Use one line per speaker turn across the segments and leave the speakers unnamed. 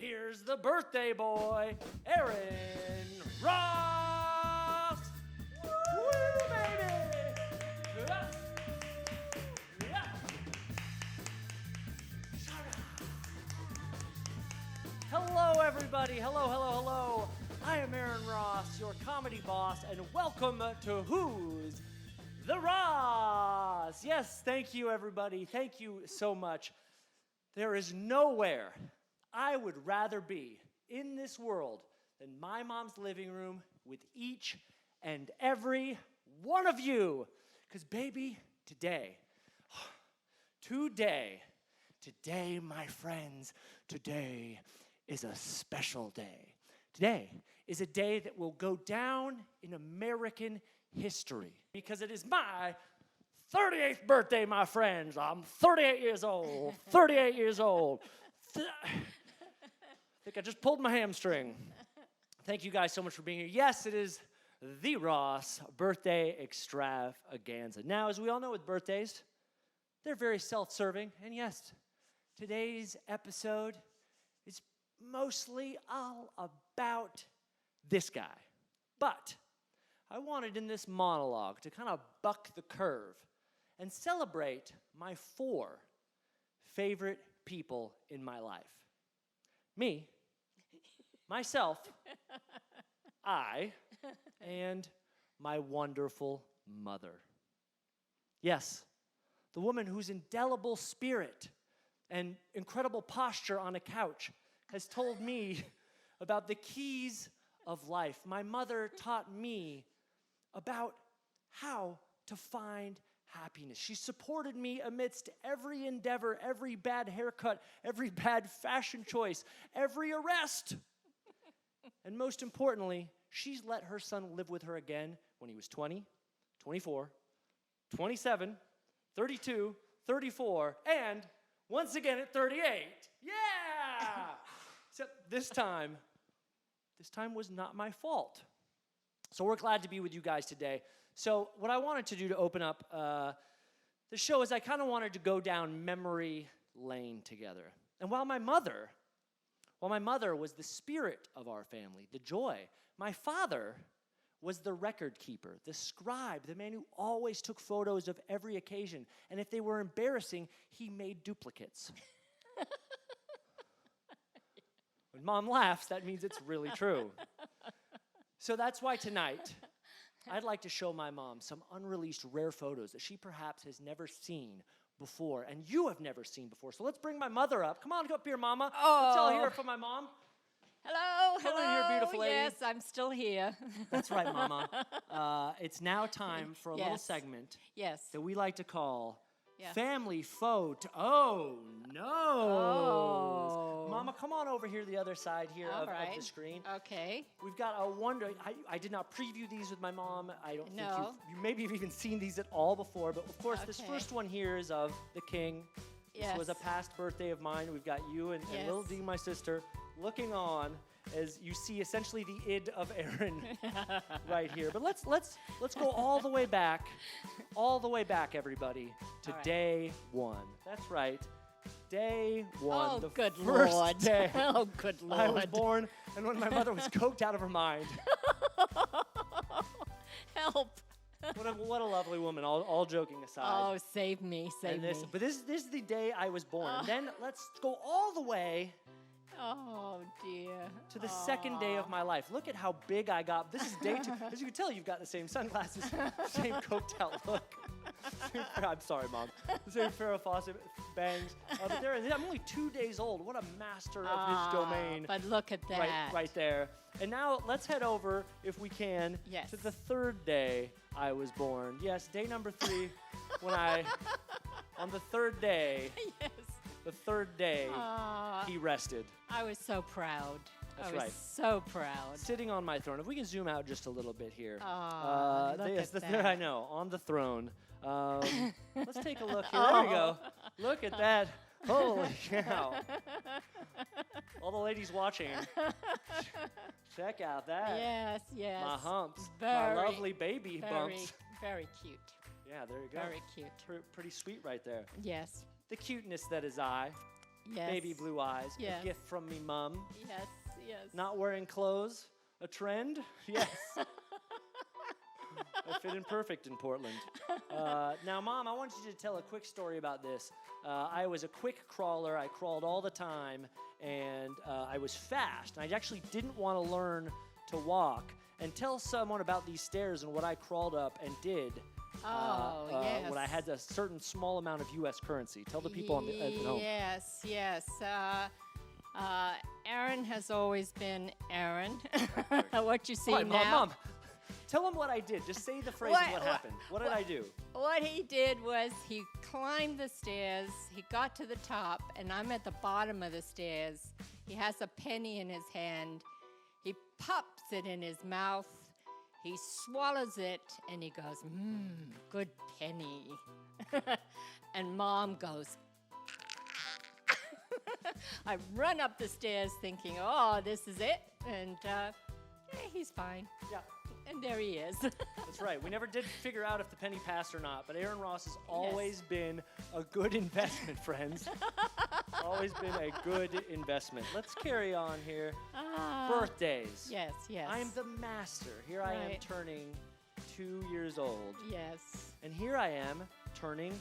here's the birthday boy, Aaron Ross. Woo, baby! Yeah. Yeah. Hello, everybody. Hello. I am Aaron Ross, your comedy boss, and welcome to Who's the Ross? Yes, thank you, everybody. Thank you so much. There is nowhere I would rather be in this world than my mom's living room with each and every one of you. Because, baby, today, my friends, today is a special day. Today is a day that will go down in American history because it is my 38th birthday, my friends. I'm 38 years old. I think I just pulled my hamstring. Thank you guys so much for being here. Yes, it is the Ross birthday extravaganza. Now, as we all know with birthdays, they're very self-serving. And yes, today's episode is mostly all about this guy. But I wanted in this monologue to kind of buck the curve and celebrate my 4 favorite people in my life. Me, myself, I, and my wonderful mother. Yes, the woman whose indelible spirit and incredible posture on a couch has told me about the keys of life. My mother taught me about how to find happiness. She supported me amidst every endeavor, every bad haircut, every bad fashion choice, every arrest. And most importantly, she's let her son live with her again when he was 20, 24, 27, 32, 34, and once again at 38. Yeah! Except this time was not my fault. So we're glad to be with you guys today. So what I wanted to do to open up the show is I kind of wanted to go down memory lane together. And while my mother was the spirit of our family, the joy, my father was the record keeper, the scribe, the man who always took photos of every occasion. And if they were embarrassing, he made duplicates. When Mom laughs, that means it's really true. So that's why tonight, I'd like to show my mom some unreleased rare photos that she perhaps has never seen before, and you have never seen before. So let's bring my mother up. Come on up here, Mama.
Oh.
Let's all hear it from my mom.
Hello.
Come on here, beautiful lady.
Yes, I'm still here.
That's right, Mama. It's now time for a little segment that we like to call Family Photo. Oh, no.
Oh.
Mama, come on over here to the other side here of the screen.
Okay.
We've got a wonder. I did not preview these with my mom. I don't think you maybe have even seen these at all before. But, of course, this first one here is of the king. This was a past birthday of mine. We've got you and little D, my sister, looking on as you see essentially the id of Aaron right here. But let's go all the way back, everybody, to day 1. That's right. Day 1.
Oh,
the
good
first
Lord.
Day
Oh, good Lord.
I was born, and when my mother was coked out of her mind.
Help.
What a lovely woman, all joking aside.
Oh, save me.
But this is the day I was born. And then let's go all the way
Oh, dear.
to the second day of my life. Look at how big I got. This is day 2. As you can tell, you've got the same sunglasses, same coked out look. I'm sorry, Mom. The same Farrah Fawcett bangs. But I'm only 2 days old. What a master of his domain.
But look at that.
Right there. And now let's head over, if we can, to the 3rd day I was born. Yes, day number 3, on the 3rd day.
Yes.
The 3rd day, he rested.
I was so proud.
That's
I was so proud.
Sitting on my throne. If we can zoom out just a little bit here.
Look at that.
I know, on the throne. Let's take a look here. There we go. Look at that. Holy cow. All the ladies watching. Check out that.
Yes.
My humps. My lovely baby bumps.
Very cute.
Yeah, there you go.
Very cute.
Pretty sweet right there.
Yes.
The cuteness that is I.
Yes.
baby blue eyes.
Yes.
A gift from me, Mom.
Yes, yes.
Not wearing clothes, a trend? Yes. I fit in perfect in Portland. Now, Mom, I want you to tell a quick story about this. I was a quick crawler. I crawled all the time, and I was fast. And I actually didn't want to learn to walk. And tell someone about these stairs and what I crawled up and did
Yes.
when I had a certain small amount of U.S. currency. Tell the people at home.
Yes, yes. Aaron has always been Aaron. What you see
All right,
now.
Mom, tell them what I did. Just say the phrase of what happened. What did I do?
What he did was he climbed the stairs, he got to the top, and I'm at the bottom of the stairs. He has a penny in his hand. He pops it in his mouth. He swallows it, and he goes, good penny. And Mom goes, I run up the stairs thinking, oh, this is it. And he's fine.
Yeah.
And there he is.
That's right. We never did figure out if the penny passed or not, but Aaron Ross has always been a good investment, friends. Always been a good investment. Let's carry on here. Birthdays.
Yes, yes.
I'm the master. Here I am
Right.
turning 2 years old.
Yes.
And here I am turning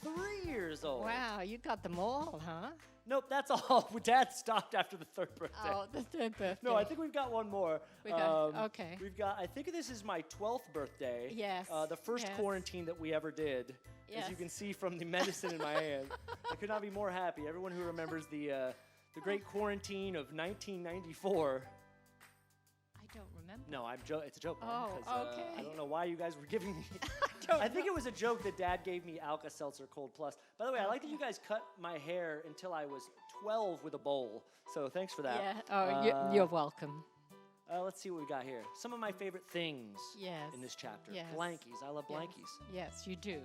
3 years old.
Wow, you got them all, huh?
Nope, that's all. Dad stopped after the third birthday.
Oh, the third birthday.
No, I think we've got one more.
We got- okay.
We've got, I think this is my 12th birthday.
Yes,
The first
yes.
quarantine that we ever did. As you
Yes.
can see from the medicine in my hand. I could not be more happy. Everyone who remembers the great quarantine of 1994.
I don't remember.
No, it's a joke. Mom,
Oh,
'cause,
okay.
I don't know why you guys were giving me.
don't
I think it was a joke that Dad gave me Alka-Seltzer Cold Plus. By the way, I like that you guys cut my hair until I was 12 with a bowl. So thanks for that.
Yeah. Oh, you're welcome.
Let's see what we got here. Some of my favorite things
Yes.
in this chapter.
Yes.
Blankies. I love
Yes.
blankies.
Yes, you do.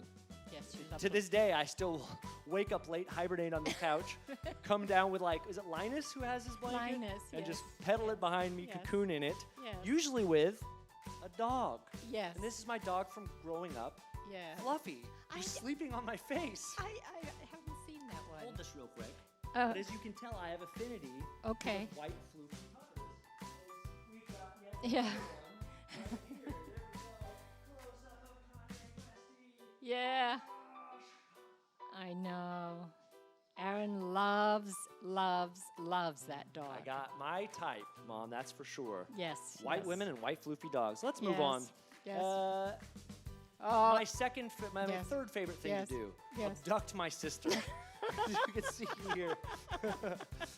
Yes, you love
To
them.
this day, I still wake up late, hibernate on the couch, come down with is it Linus who has his blanket?
Linus,
And
yes.
just pedal it behind me,
Yes.
cocoon in it.
Yes.
Usually with a dog.
Yes.
And this is my dog from growing up,
Yeah.
Fluffy. He's sleeping on my face.
I haven't seen that one.
Hold this real quick.
Oh,
But as you can tell, I have affinity
okay.
with white floofy puppers. As we've got yet
Yeah.
another one right here. There we go. Close up of Kanye Westy.
Yeah. I know. Aaron loves that dog.
I got my type, Mom, that's for sure.
Yes.
White
yes.
women and white floofy dogs. Let's move
Yes,
on.
yes.
My
Oh,
my
yes.
third favorite thing
Yes,
to do,
yes.
abduct my sister. As you can see here,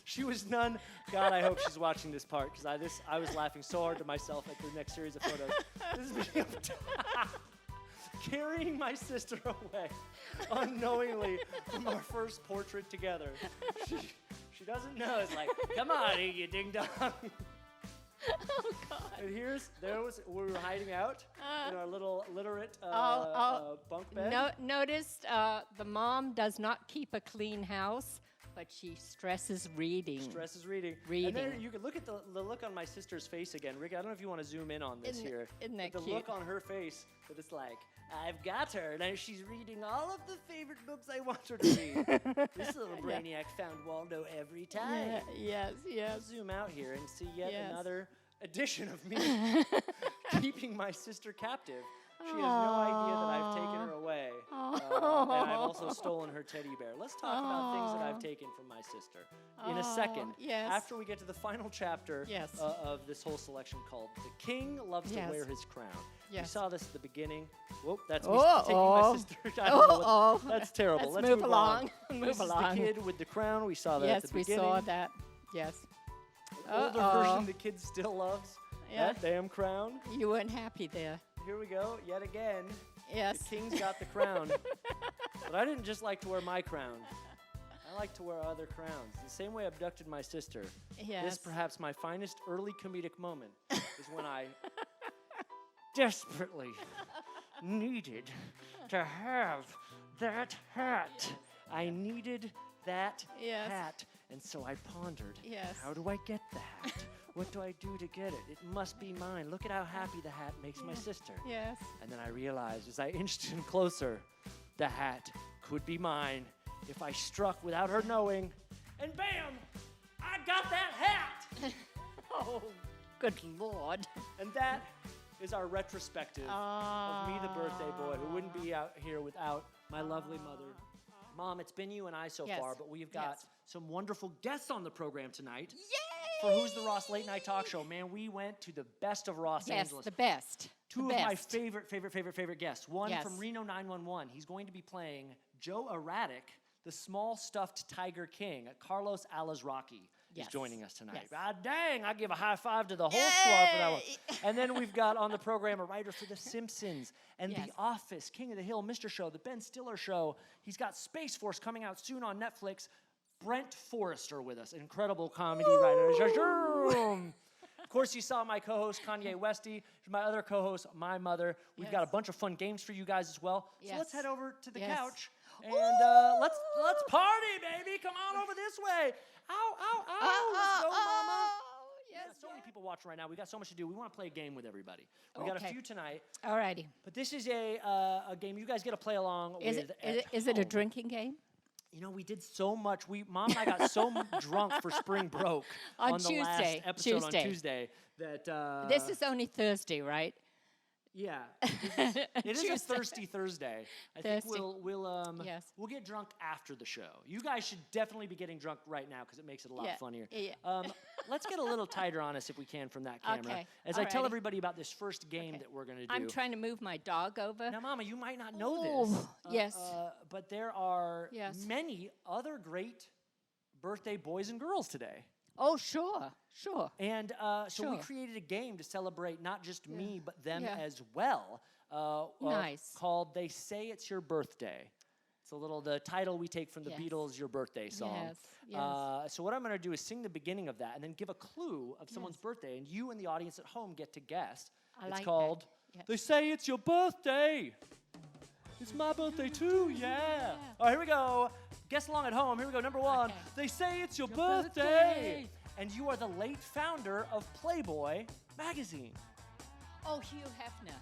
she was none. God, I hope she's watching this part because I was laughing so hard to myself at the next series of photos. This is me carrying my sister away unknowingly from our first portrait together. She doesn't know. It's like, come on, you ding dong.
oh God.
And we were hiding out in our little illiterate bunk bed.
Noticed the mom does not keep a clean house, but she stresses reading.
Stress is reading. And
Reading.
there you can look at the look on my sister's face again. Rick, I don't know if you want to zoom in on this here.
Isn't that
But the
cute?
look on her face that it's like, I've got her. Now she's reading all of the favorite books I want her to read. This little brainiac found Waldo every time.
Yeah, yes,
I'll
yes.
zoom out here and see yet
Yes.
another edition of me keeping my sister captive. She has no idea that I've taken her away. And I've also stolen her teddy bear. Let's talk about things that I've taken from my sister in a second.
Yes.
After we get to the final chapter
Yes.
of this whole selection called The King Loves
Yes.
to Wear His Crown. We
Yes.
saw this at the beginning. Whoop, that's me
Uh-oh.
taking my sister. I don't know
Uh-oh.
that's terrible.
Let's
Let's
move
on.
along.
This
Move
is
along.
the kid with the crown. We saw that
Yes,
at the
we
beginning.
saw that. Yes.
Older version the kid still loves.
Yeah.
That damn crown.
You weren't happy there.
Here we go, yet again.
Yes.
The king's got the crown. But I didn't just like to wear my crown. I like to wear other crowns. The same way I abducted my sister.
Yes.
This perhaps my finest early comedic moment is when I desperately needed to have that hat. I needed that
Yes.
hat. And so I pondered,
Yes.
how do I get the hat? What do I do to get it? It must be mine. Look at how happy the hat makes my sister.
Yes.
And then I realized as I inched in closer, the hat could be mine if I struck without her knowing and bam, I got that hat.
Oh, good Lord.
And that is our retrospective of me, the birthday boy, who wouldn't be out here without my lovely mother. Mom, it's been you and I so
Yes.
far, but we've got
Yes.
some wonderful guests on the program tonight.
Yay!
For Who's the Ross Late Night Talk Show. Man, we went to the best of Los
Yes,
Angeles.
the best.
Two
the
of my
best.
favorite guests. One
Yes.
from Reno 911. He's going to be playing Joe Erratic, the small stuffed Tiger King. Carlos Alazraqui is
Yes.
joining us tonight.
Yes.
God dang, I give a high five to the whole squad for that one. And then we've got on the program a writer for The Simpsons and
Yes.
The Office, King of the Hill, Mr. Show, The Ben Stiller Show. He's got Space Force coming out soon on Netflix. Brent Forrester with us, incredible comedy writer. Of course, you saw my co-host, Kanye Westy. My other co-host, my mother. We've got a
Yes.
bunch of fun games for you guys as well. So let's
Yes.
head over to the
Yes.
couch and let's party, baby. Come on over this way. Ow, ow, ow. Let's go, mama. We
Yes,
got so many people watching right now. We got so much to do. We want to play a game with everybody. We got a
Okay.
few tonight,
Alrighty.
but this is a game you guys get to play along
Is
with.
is it a
home.
drinking game?
You know, we did so much. Mom and I got so drunk for spring broke
On
the
Tuesday.
last episode on
Tuesday.
Tuesday that
This is only Thursday, right?
yeah. It is a
Tuesday.
thirsty Thursday. I think
Thirsty.
we'll
Yes.
we'll get drunk after the show. You guys should definitely be getting drunk right now because it makes it a lot
Yeah.
funnier.
Yeah.
Let's get a little tighter on us if we can from that camera.
Okay.
As I tell
Alrighty.
everybody about this first game
Okay.
that we're gonna do.
I'm trying to move my dog over.
Now, Mama, you might not know
Oh,
this.
yes.
But there are
Yes.
many other great birthday boys and girls today.
Oh, sure.
And so we
Sure.
created a game to celebrate not just me, but them
Yeah.
as well.
Nice.
Called They Say It's Your Birthday. It's the title we take from the
Yes.
Beatles' Your Birthday song.
Yes.
So what I'm going to do is sing the beginning of that and then give a clue of someone's
Yes.
birthday, and you and the audience at home get to guess.
I
It's
like that.
called
Yes.
They Say It's Your Birthday. It's my birthday too, yeah. All right, here we go. Guess along at home. Here we go. Number one.
Okay.
They say it's your
birthday.
birthday. And you are the late founder of Playboy magazine.
Oh, Hugh Hefner.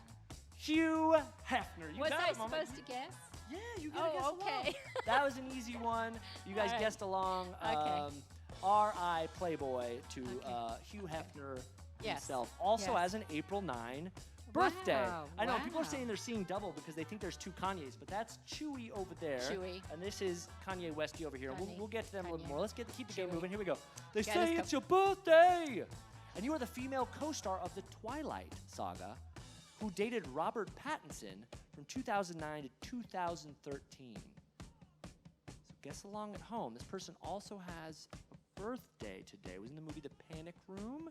Hugh Hefner. You
Was
got
I
it, Mama.
supposed to guess?
Yeah, you got to
Oh,
guess along.
okay.
That was an easy one. You guys
All right.
guessed along.
Okay.
R.I. Playboy to
Okay.
Hugh Hefner
Yes.
himself. Also
Yes.
has an April 9 birthday.
Wow,
I know people are
wow.
saying they're seeing double because they think there's two Kanyes, but that's Chewy over there.
Chewy.
And this is Kanye Westy over here.
Kanye,
We'll get to them a little
Kanye.
more. Let's keep the game
Chewy.
moving. Here we go. They
Got
say
us
it's your birthday. And you are the female co-star of the Twilight saga who dated Robert Pattinson from 2009 to 2013. So guess along at home. This person also has a birthday today. Was in the movie The Panic Room.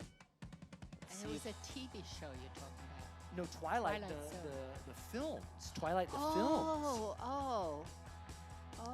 And
See
it was
if-
a TV show you're talking about.
No, Twilight,
Twilight
the,
Zone.
the films. Twilight, the films.
Oh.
Do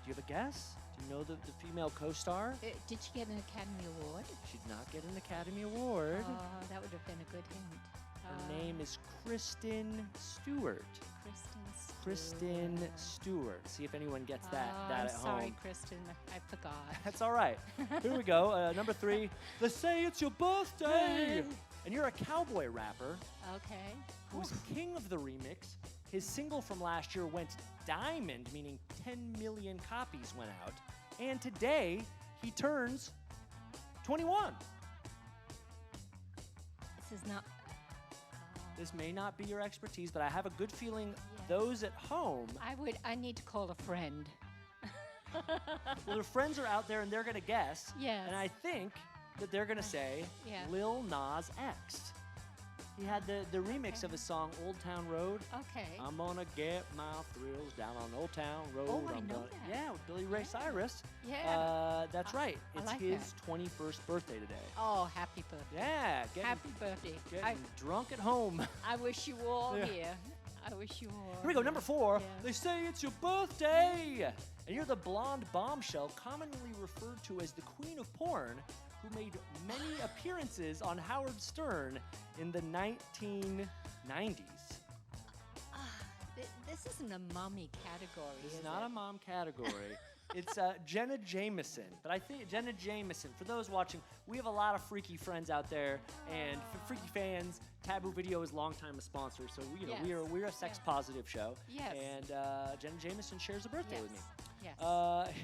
you have a guess? Do you know the female co-star?
Did she get an Academy Award?
She did not get an Academy Award.
Oh, that would have been a good hint.
Her name is Kristen Stewart.
Kristen
Kristen Stewart. See if anyone gets that
I'm
at
sorry,
home.
Kristen. I forgot.
That's all right. Here we go. Number 3. They say it's your birthday. And you're a cowboy rapper
Okay.
who's king of the remix. His single from last year went diamond, meaning 10 million copies went out. And today, he turns 21.
This is not.
This may not be your expertise, but I have a good feeling
Yeah.
those at home,
I need to call a friend.
well, their friends are out there and they're going to guess.
Yes.
And I think that they're going to say
Yeah.
Lil Nas X. He had the remix of his song Old Town Road.
Okay.
I'm gonna get my thrills down on Old Town Road.
Oh, I
I'm
know
gonna,
that.
Yeah, with Billy Ray Cyrus.
Yeah.
That's right.
I
It's
like
his 21st birthday today.
Oh, happy birthday.
Yeah, getting,
Happy birthday.
getting drunk at home.
I wish you were all
Yeah.
here. I wish you were.
Here we go, number 4.
Yeah.
They say it's your birthday. And you're the blonde bombshell commonly referred to as the queen of porn who made many appearances on Howard Stern in the 1990s.
This isn't a mommy category.
This is
is
not
it?
a mom category. It's Jenna Jameson. But I think Jenna Jameson, for those watching, we have a lot of freaky friends out there. And for freaky fans, Taboo Video is longtime a sponsor. So, we're a sex-positive show.
Yes.
And Jenna Jameson shares a birthday with me.
Yes.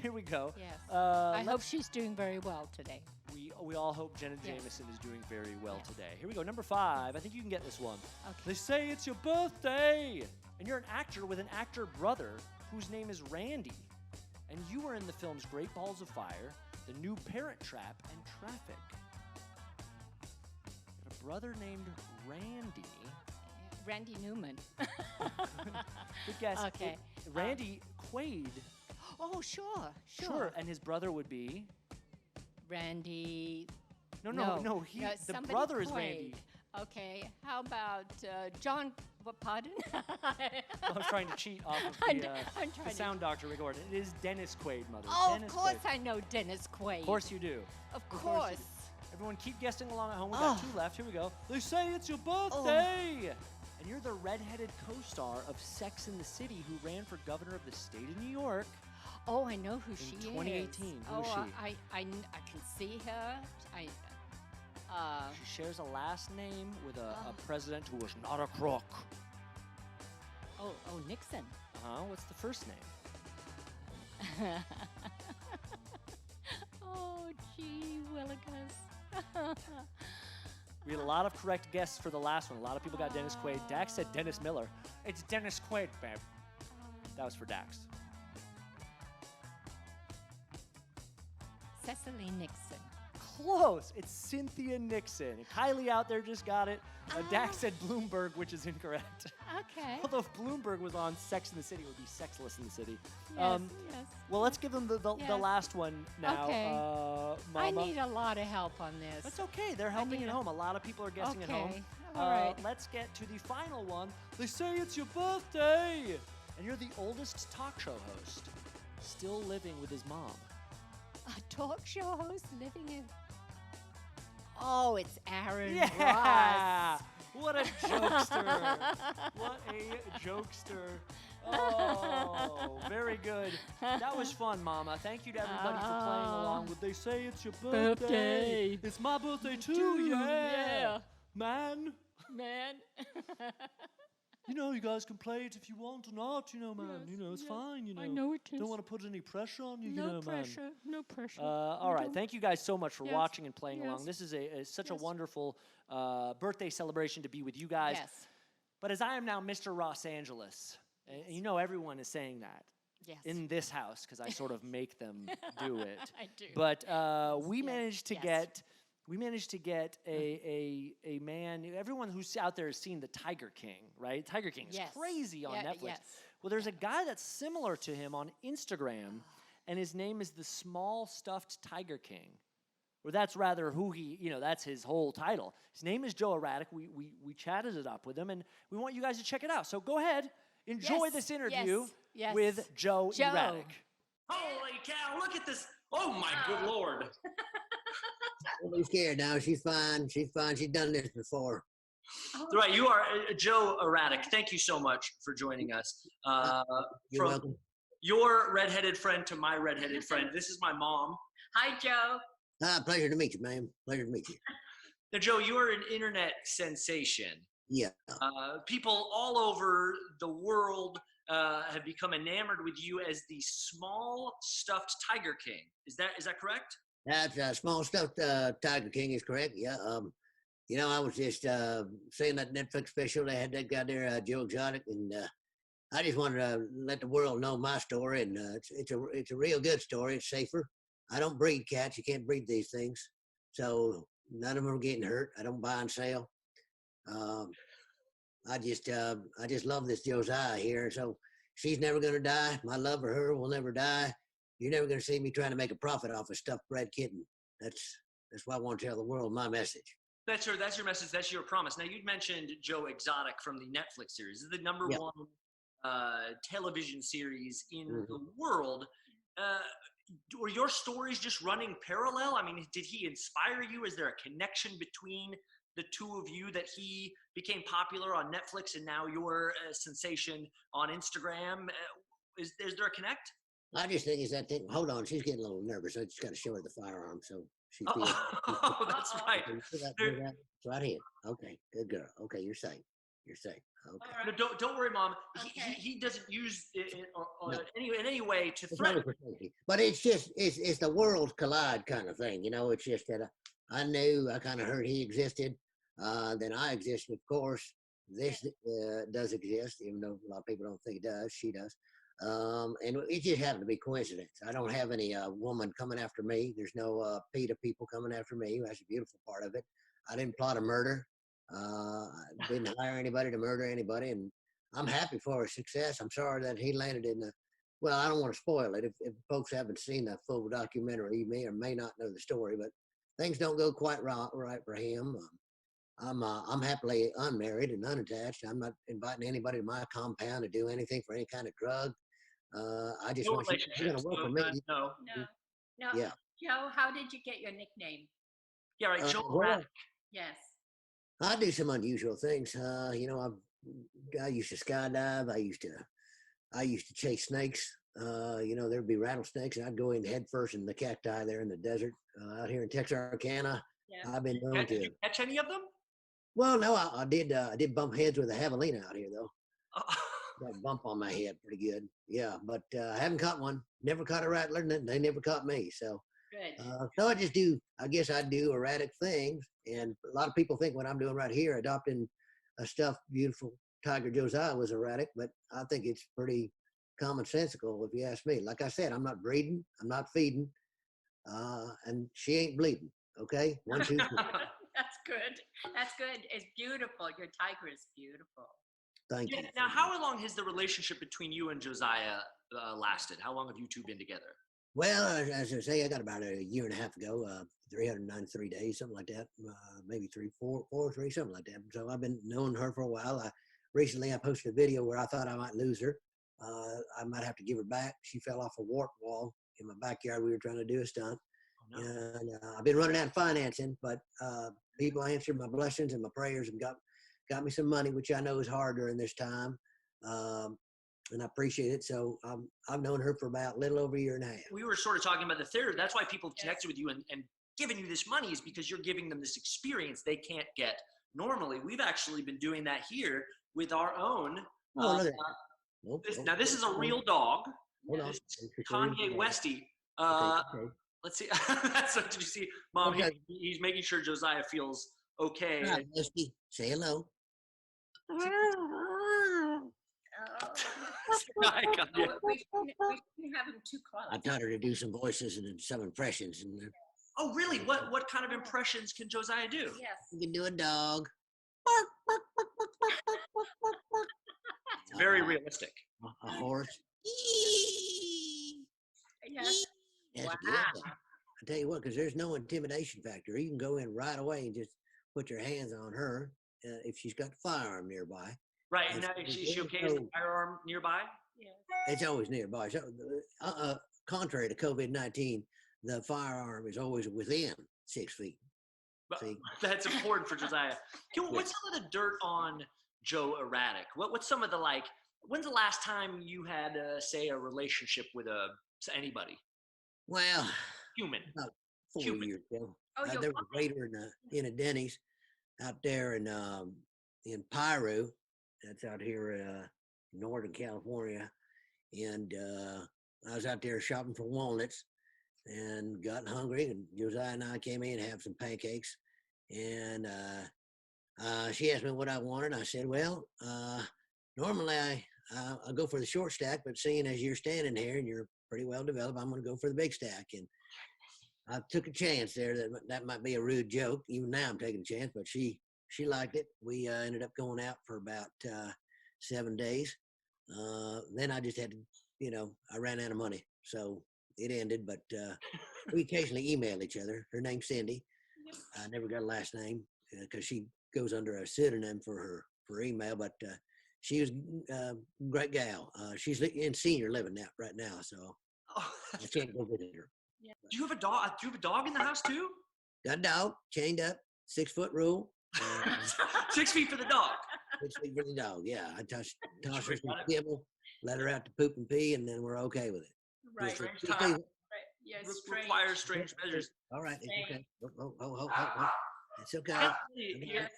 Here we go.
Yes. I hope she's doing very well today.
We all hope Jenna Jameson is doing very well today. Here we go. Number 5. I think you can get this one.
Okay.
They say it's your birthday. And you're an actor with an actor brother whose name is Randy. And you were in the films Great Balls of Fire, The New Parent Trap, and Traffic. You had a brother named Randy.
Randy Newman.
Good guess.
Okay.
Randy Quaid.
Oh, sure.
Sure. And his brother would be?
Randy.
No. The
somebody
brother is
Quaid.
Randy.
Okay. How about John? What? Pardon?
I was trying to cheat off of
I'm
the
trying to.
sound doctor recording. It is Dennis Quaid, mother.
Oh,
Dennis
of course
Quaid.
I know Dennis Quaid.
Of course you do.
Of
course
course.
you do. Everyone keep guessing along at home. We got 2 left. Here we go. They say it's your birthday. And you're the redheaded co-star of Sex and the City who ran for governor of the state of New York.
Oh, I know who she is.
2018. Who is she?
I can see her.
She shares a last name with a president who was not a crook.
Oh, Nixon.
What's the first name?
Oh, gee, Willikers.
We had a lot of correct guesses for the last one. A lot of people got Dennis Quaid. Dax said Dennis Miller. It's Dennis Quaid, babe. That was for Dax.
Cecily Nixon.
Close. It's Cynthia Nixon. And Kylie out there just got it. Dax said Bloomberg, which is incorrect.
Okay.
Although if Bloomberg was on Sex in the City, it would be Sexless in the City.
Yes.
Well, let's give them the last one now.
Okay. I
Mama.
need a lot of help on this.
That's okay. They're helping at home. A lot of people are guessing at home.
Okay. All right.
Let's get to the final one. They say it's your birthday. And you're the oldest talk show host, still living with his mom.
A talk show host living in... Oh, it's Aaron
Yeah!
Ross.
What a jokester. What a jokester. Oh, very good. That was fun, Mama. Thank you to everybody for playing along with They Say It's Your Birthday. It's my birthday too, yeah. Man. You know, you guys can play it if you want or not, man.
Yes,
It's fine,
I know it is.
Don't want to put any pressure on you,
No
man.
pressure. No pressure.
All right. Thank you guys so much for watching and playing along.
Yes.
This is such a wonderful birthday celebration to be with you guys.
Yes.
But as I am now Mr. Los Angeles, and everyone is saying that
Yes.
in this house because I sort of make them do it.
I do.
But we managed to
Yes.
get... We managed to get a man. Everyone who's out there has seen the Tiger King, right? Tiger King is
Yes.
crazy on Netflix.
Yes.
Well, there's a guy that's similar to him on Instagram, and his name is the Small Stuffed Tiger King. Or that's rather who he, that's his whole title. His name is Joe Erratic. We chatted it up with him, and we want you guys to check it out. So go ahead, enjoy
Yes.
this interview
Yes.
with Joe Erratic.
Holy cow, look at this. Oh my good Lord.
Don't be scared now. She's fine. She's fine. She's done this before.
Right, you are Joe Erratic. Thank you so much for joining us.
You're
From
welcome.
your redheaded friend to my redheaded friend. This is my mom.
Hi, Joe.
Pleasure to meet you, ma'am. Pleasure to meet you.
Now, Joe, you are an internet sensation.
Yeah.
People all over the world have become enamored with you as the small stuffed Tiger King. Is that correct?
That's small stuffed Tiger King is correct. Yeah. I was just seeing that Netflix special. They had that guy there, Joe Exotic, and I just wanted to let the world know my story. And it's a real good story. It's safer. I don't breed cats. You can't breed these things, so none of them are getting hurt. I don't buy and sell. I just love this Josiah here. So she's never gonna die. My love for her will never die. You're never gonna see me trying to make a profit off a stuffed bred kitten. That's why I want to tell the world my message.
That's your message. That's your promise. Now, you'd mentioned Joe Exotic from the Netflix series. This is the number one television series in the world. Were your stories just running parallel? I mean, did he inspire you? Is there a connection between the two of you that he became popular on Netflix and now you're a sensation on Instagram? Is there a connect?
I just think it's that thing. Hold on, she's getting a little nervous. I just got to show her the firearm so she feels.
Oh, that's right.
Okay, you see that?
There-
See that? It's right here. Okay, good girl. Okay, you're safe. You're safe. Okay.
No, don't worry, Mom.
Okay.
He doesn't use it
No.
in any way to
It's
threaten.
only for safety. But it's just it's the worlds collide kind of thing. It's just that I knew I kind of heard he existed. Then I exist, of course. This does exist, even though a lot of people don't think it does. She does. And it just happened to be coincidence. I don't have any woman coming after me. There's no PETA people coming after me. That's a beautiful part of it. I didn't plot a murder. I didn't hire anybody to murder anybody, and I'm happy for his success. I'm sorry that he landed in the. Well, I don't want to spoil it. If folks haven't seen the full documentary, you may or may not know the story, but things don't go quite right for him. I'm happily unmarried and unattached. I'm not inviting anybody to my compound to do anything for any kind of drug. I just
No
want you to
relationships.
work
No,
for me.
no.
No.
Yeah.
Joe, how did you get your nickname?
Yeah, right. Joe
Well,
Erratic.
Yes.
I do some unusual things. I used to skydive. I used to chase snakes. There'd be rattlesnakes, and I'd go in head first in the cacti there in the desert out here in Texarkana.
Yeah.
I've been known
Did
to.
you catch any of them?
Well, no, I did. I did bump heads with a javelina out here though.
Oh,
Got a bump on my head, pretty good. Yeah, but I haven't caught one. Never caught a rattler, and they never caught me. So,
Good.
so I just do. I guess I do erratic things, and a lot of people think what I'm doing right here, adopting a stuffed, beautiful tiger Josiah, was erratic, but I think it's pretty commonsensical if you ask me. Like I said, I'm not breeding, I'm not feeding, and she ain't bleeding. Okay, 1, 2, 3.
That's good. That's good. It's beautiful. Your tiger is beautiful.
Thank you.
now, how long has the relationship between you and Josiah lasted? How long have you two been together?
Well, as I say, I got about a year and a half ago, 393 days, something like that, maybe 3, something like that. So I've been knowing her for a while. Recently I posted a video where I thought I might lose her. I might have to give her back. She fell off a warp wall in my backyard. We were trying to do a stunt.
Oh, no.
And I've been running out of financing, but people answered my blessings and my prayers and got me some money, which I know is hard during this time. And I appreciate it. So I've known her for about a little over a year and a half.
We were sort of talking about the theater. That's why people have connected with you and giving you this money, is because you're giving them this experience they can't get normally. We've actually been doing that here with our own.
Oh, look at that. Nope,
Now, this is a real dog.
Hold on.
This is Kanye Westy.
Okay.
Let's see. So, did you see, Mom?
Okay.
He's making sure Josiah feels okay.
Hi, Dusty. Say hello.
Hi, Kanye.
We shouldn't have him too close.
I taught her to do some voices and some impressions, and
Oh, really? What kind of impressions can Josiah do?
Yes.
you can do a dog.
Very realistic.
A horse.
Yes.
That's
Wow.
good. I tell you what, because there's no intimidation factor. You can go in right away and just put your hands on her if she's got the firearm nearby.
Right. And now, is she okay? Is the firearm nearby?
Yes.
It's always nearby. So, contrary to COVID-19, the firearm is always within 6 feet.
But
See?
that's important for Josiah. What's some of the dirt on Joe Erratic? What's some of the when's the last time you had, say, a relationship with anybody?
Well,
Human.
about 4
Human.
years ago,
Oh, you're
there was a waiter in a Denny's out there in Piru. That's out here in Northern California. And I was out there shopping for walnuts and got hungry. And Josiah and I came in and have some pancakes. And she asked me what I wanted. I said, well, normally I go for the short stack, but seeing as you're standing here and you're pretty well developed, I'm going to go for the big stack. And I took a chance there that might be a rude joke. Even now I'm taking a chance, but she liked it. We ended up going out for about 7 days. Then I just had to, I ran out of money. So it ended, but we occasionally email each other. Her name's Cindy. I never got a last name because she goes under a pseudonym for her email, but she was a great gal. She's in senior living now, right now, so
Oh,
I can't go visit her.
Yeah.
do you have a dog? Do you have a dog in the house too?
Got a dog, chained up, 6 foot rule.
6 feet for the dog.
6 feet for the dog. Yeah, I toss her some
Got it.
kibble, let her out to poop and pee, and then we're okay with it.
Right.
Just
Strange
stay-
time.
Yes,
Requires strange measures.
All right. It's okay.
Strange.
Oh. It's okay.
Yes.
Yes.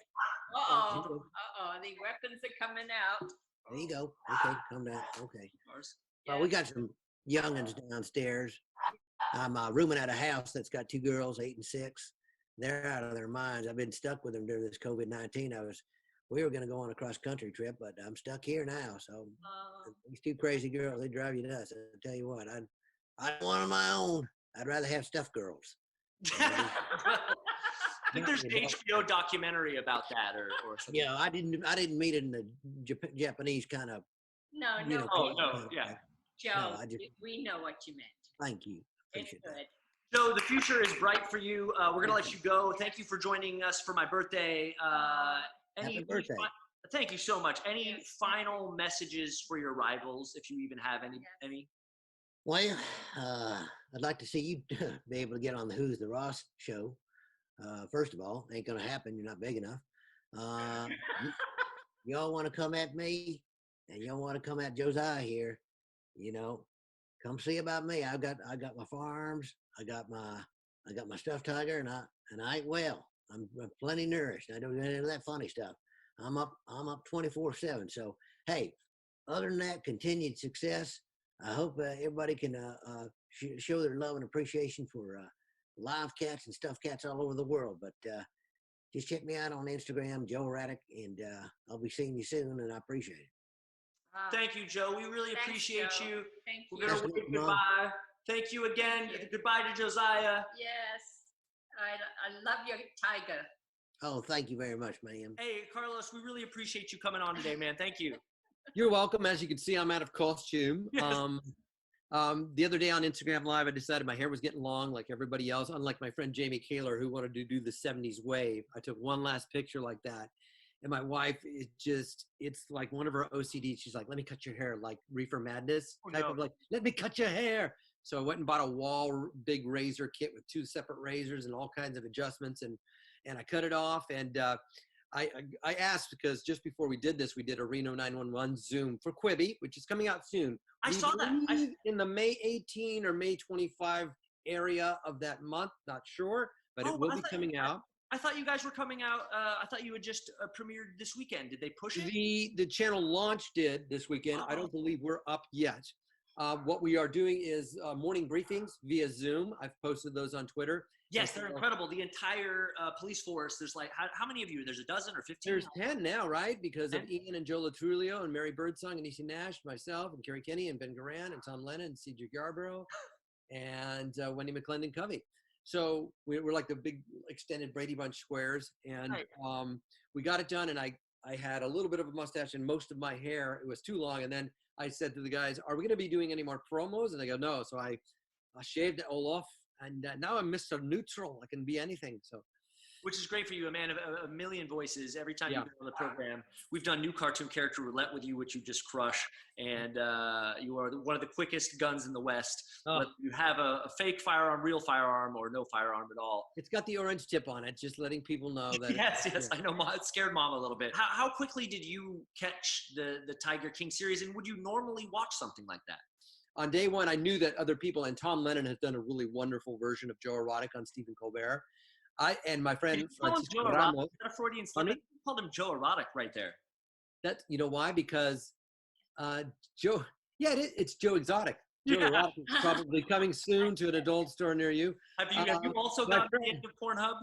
The weapons are coming out.
There you go. Okay, calm down. Okay.
Ours.
Well, we got some youngins downstairs. I'm rooming at a house that's got 2 girls, 8 and 6. They're out of their minds. I've been stuck with them during this COVID-19. We were going to go on a cross country trip, but I'm stuck here now. So these 2 crazy girls, they drive you nuts. I tell you what, I want on my own. I'd rather have stuffed girls.
I think there's an HBO documentary about that or something.
Yeah, I didn't meet it in the Japanese kind of.
No,
you know,
Oh, no, yeah.
Joe,
I just-
we know what you meant.
Thank you.
It's
Appreciate that.
good.
So the future is bright for you. We're going to let you go. Thank you for joining us for my birthday.
Happy birthday.
Thank you so much. Any final messages for your rivals, if you even have any?
Well, I'd like to see you be able to get on the Who's the Ross show. First of all, ain't gonna happen. You're not big enough. Y'all want to come at me, and y'all want to come at Josiah here. Come see about me. I got my farms. I got my stuffed tiger, and I ain't well. I'm plenty nourished. I don't do any of that funny stuff. I'm up 24/7. So hey, other than that, continued success. I hope everybody can show their love and appreciation for live cats and stuffed cats all over the world. But just check me out on Instagram, Joe Erratic, and I'll be seeing you soon, and I appreciate it.
Thank you, Joe. We really
Thanks,
appreciate
Joe.
you.
Thank
We're
you.
going to
Yes,
wave
Mom.
goodbye. Thank you again.
Thank you.
Goodbye to Josiah.
Yes. I love your tiger.
Oh, thank you very much, ma'am.
Hey, Carlos, we really appreciate you coming on today, man. Thank you.
You're welcome. As you can see, I'm out of costume.
Yes.
The other day on Instagram Live, I decided my hair was getting long like everybody else, unlike my friend Jamie Kaler, who wanted to do the 70s wave. I took one last picture like that. And my wife is it's like one of her OCDs. She's like, let me cut your hair, like Reefer Madness type of like, let me cut your hair. So I went and bought a big razor kit with 2 separate razors and all kinds of adjustments. And I cut it off. And I asked because just before we did this, we did a Reno 911 Zoom for Quibi, which is coming out soon.
I
We
saw that.
believe in the May 18 or May 25 area of that month. Not sure, but
Oh,
it will
I
be
thought-
coming out.
I thought you guys were coming out. I thought you had just premiered this weekend. Did they push it?
The channel launch did this weekend. I don't believe we're up yet. What we are doing is morning briefings via Zoom. I've posted those on Twitter.
Yes, they're incredible. The entire police force. There's like how many of you? There's a dozen or 15?
There's 10 now, right? Because of
10?
Ian and Joe Latrulio and Mary Birdsong and Niecy Nash, myself and Kerry Kenny and Ben Garant and Tom Lennon and Cedric Yarborough and Wendy McClendon Covey. So we're like the big extended Brady Bunch squares. And
Right.
We got it done. And I had a little bit of a mustache and most of my hair, it was too long. And then I said to the guys, are we going to be doing any more promos? And they go, no. So I shaved it all off. And now I'm Mr. Neutral. I can be anything. So
Which is great for you, a man of a million voices. Every time
Yeah.
you go on the program, we've done new cartoon character roulette with you, which you just crush. And you are one of the quickest guns in the West.
Oh.
Whether you have a fake firearm, real firearm, or no firearm at all.
it's got the orange tip on it, just letting people know that.
Yes, I know. It scared mom a little bit. How quickly did you catch the Tiger King series, and would you normally watch something like that?
On day one, I knew that other people, and Tom Lennon has done a really wonderful version of Joe Erotic on Stephen Colbert. And my friend
You call him
Francisco
Joe Erotic?
Ramos.
Is that a Freudian slip?
Pardon me?
You called him Joe Erotic right there.
That you know why? Because Joe, yeah, it's Joe Exotic. Joe
Yeah.
Erotic is probably coming soon to an adult store near you.
Have you also
my
gone to the
friend-
end of Pornhub?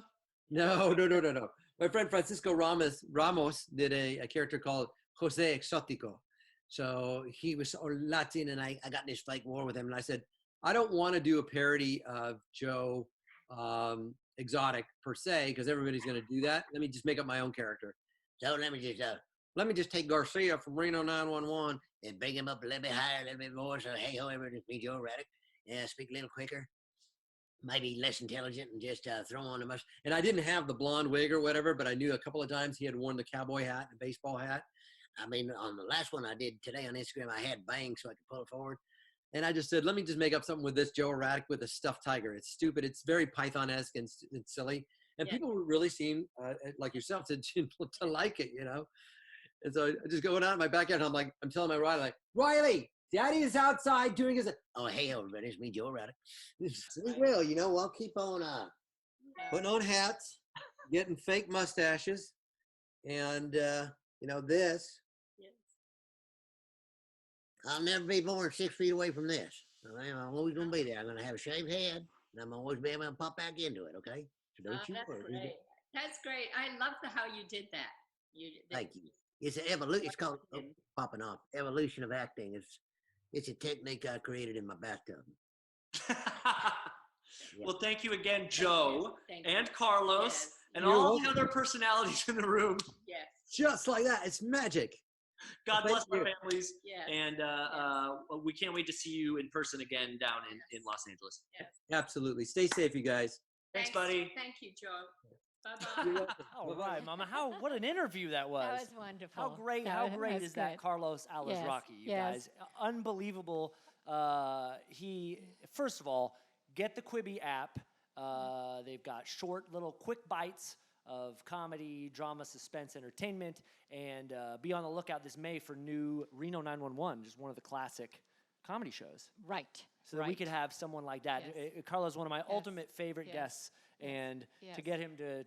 No. My friend Francisco Ramos did a character called Jose Exotico. So he was so Latin, and I got in this fake war with him, and I said, I don't want to do a parody of Joe Exotic per se, because everybody's going to do that. Let me just make up my own character.
So let me just
take Garcia from Reno 911.
and bring him up a little bit higher, a little bit more. So hey, ho, everyone, it's me, Joe Erratic. Yeah, speak a little quicker, maybe less intelligent, and just throw on the mustache.
And I didn't have the blonde wig or whatever, but I knew a couple of times he had worn the cowboy hat and baseball hat.
I mean, on the last one I did today on Instagram, I had bangs so I could pull it forward.
And I just said, let me just make up something with this Joe Erratic with a stuffed tiger. It's stupid. It's very Python-esque and it's silly. And
Yeah.
people really seem, like yourself, to like it, you know? And so I just going out in my backyard, and I'm telling my Riley, like, Riley, Daddy is outside doing his.
Oh, hey, everybody, it's me, Joe Erratic.
We will, we'll keep on putting on hats, getting fake mustaches, and this.
Yes.
I'll never be more than 6 feet away from this. I'm always going to be there. I'm going to have a shaved head, and I'm always be able to pop back into it, okay? So don't you
That's
worry.
great. That's great. I love how you did that.
Thank you. It's an evolution. It's called popping off. Evolution of acting. It's a technique I created in my bathtub.
Well, thank you again, Joe
Thank you.
and Carlos
Yes.
and
You're
all the
welcome.
other personalities in the room.
Yes.
Just like that. It's magic.
God
Thank
bless our
you.
families.
Yes.
And we can't wait to see you in person again down in Los Angeles.
Yes.
Absolutely. Stay safe, you guys.
Thanks, buddy.
Thank you, Joe.
You're
Bye-bye.
welcome.
All
Bye-bye.
right, Mama. What an interview that was.
That was wonderful.
How great
That was
is that
good.
Carlos Alazraqui, you
yes.
guys? Unbelievable. He, first of all, get the Quibi app. They've got short little quick bites of comedy, drama, suspense, entertainment, and be on the lookout this May for new Reno 911, just one of the classic comedy shows.
Right.
So that we could have someone like that.
Yes.
Carlos is one of my ultimate favorite
Yes.
guests, and to
Yes.
get him to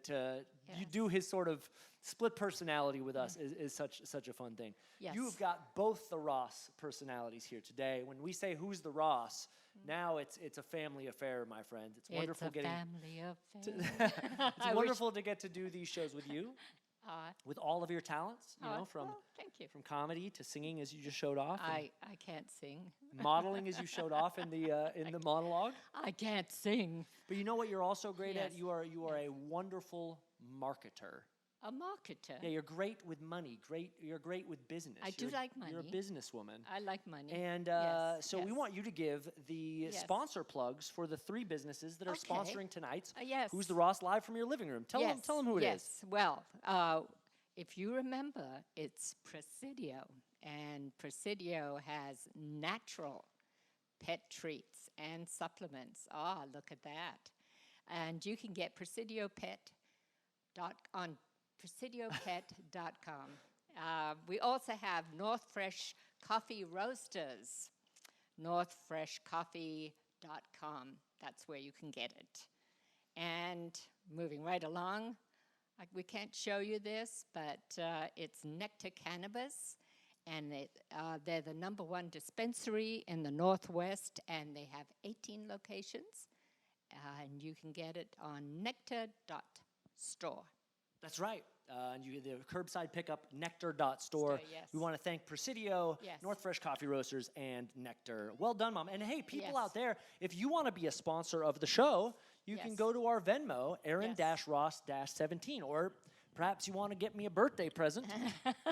you
Yes.
do his sort of split personality with us is such a fun thing.
Yes.
You've got both the Ross personalities here today. When we say who's the Ross, now it's a family affair, my friends. It's wonderful
it's a
getting
family affair.
it's
I wish-
wonderful to get to do these shows with you,
Uh,
with all of your talents. From
well, thank you.
from comedy to singing, as you just showed off, and
I can't sing.
modeling, as you showed off in the monologue.
I can't sing.
But you know what you're also great at?
Yes.
You are a wonderful marketer.
A marketer.
Yeah, you're great with money. You're great with business.
I do like money.
You're a businesswoman.
I like money.
And
Yes,
so we
yes.
want you to give the
Yes.
sponsor plugs for the 3 businesses that are
Okay.
sponsoring tonight's
Yes.
Who's the Ross live from your living room. Tell them who it is.
Yes. Well, if you remember, it's Presidio, and Presidio has natural pet treats and supplements. Ah, look at that. And you can get on presidiopet.com. We also have North Fresh Coffee Roasters, northfreshcoffee.com. That's where you can get it. And moving right along, we can't show you this, but it's Nectar Cannabis, and they're the #1 dispensary in the Northwest, and they have 18 locations, and you can get it on nectar.store.
That's right. And you the curbside pickup, nectar.store.
Store, yes.
We want to thank Presidio,
Yes.
North Fresh Coffee Roasters, and Nectar. Well done, Mom. And hey, people
Yes.
out there, if you want to be a sponsor of the show, you can
Yes.
go to our Venmo, Aaron-Ross-17, or perhaps you want to get me a birthday present.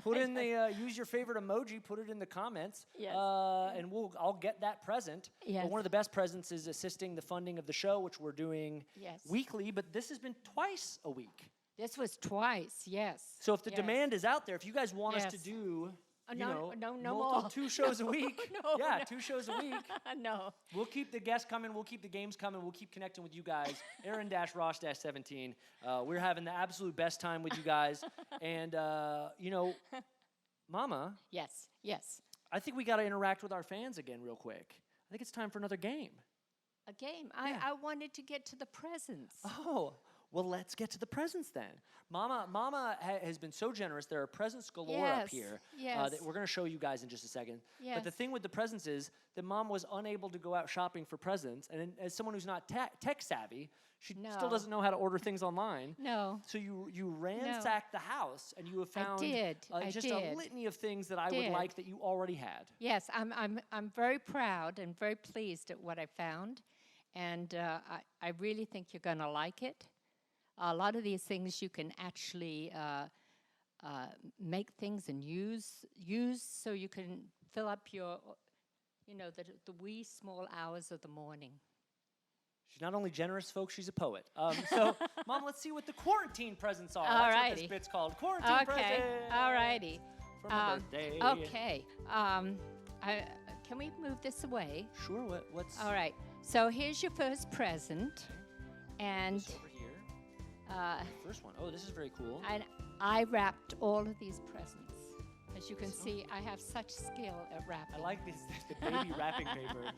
Put in the, use your favorite emoji, put it in the comments,
Yes.
and I'll get that present.
Yes.
But one of the best presents is assisting the funding of the show, which we're doing
Yes.
weekly, but this has been twice a week.
This was twice, yes.
So if the
yes.
demand is out there, if you guys want us to
Yes.
do,
no
multiple-
more.
2 shows a week,
No,
yeah,
no.
2 shows a week.
No.
We'll keep the guests coming. We'll keep the games coming. We'll keep connecting with you guys. Aaron-Ross-17. We're having the absolute best time with you guys. And, Mama,
Yes, yes.
I think we got to interact with our fans again real quick. I think it's time for another game.
A game.
Yeah.
I wanted to get to the presents.
Oh, well, let's get to the presents then. Mama has been so generous. There are presents galore up
Yes,
here
yes.
that we're going to show you guys in just a second. But the
Yes.
thing with the presents is that Mom was unable to go out shopping for presents. And as someone who's not tech savvy, she still
No.
doesn't know how to order things online.
No.
So you ransacked the house and you have found
did. I
just a
did.
litany of things that I would
Did.
like that you already had.
Yes, I'm very proud and very pleased at what I found, and I really think you're going to like it. A lot of these things you can actually make things and use so you can fill up your, the wee small hours of the morning.
She's not only generous, folks, she's a poet. So, Mom, let's see what the quarantine presents are.
All
That's what this
righty.
bit's called. Quarantine presents.
All righty.
For my birthday.
Okay. Can we move this away?
Sure. What's
All right. So here's your first present, and
this over here? First one. Oh, this is very cool.
I wrapped all of these presents As you can see, I have such skill at wrapping.
I like the baby wrapping paper.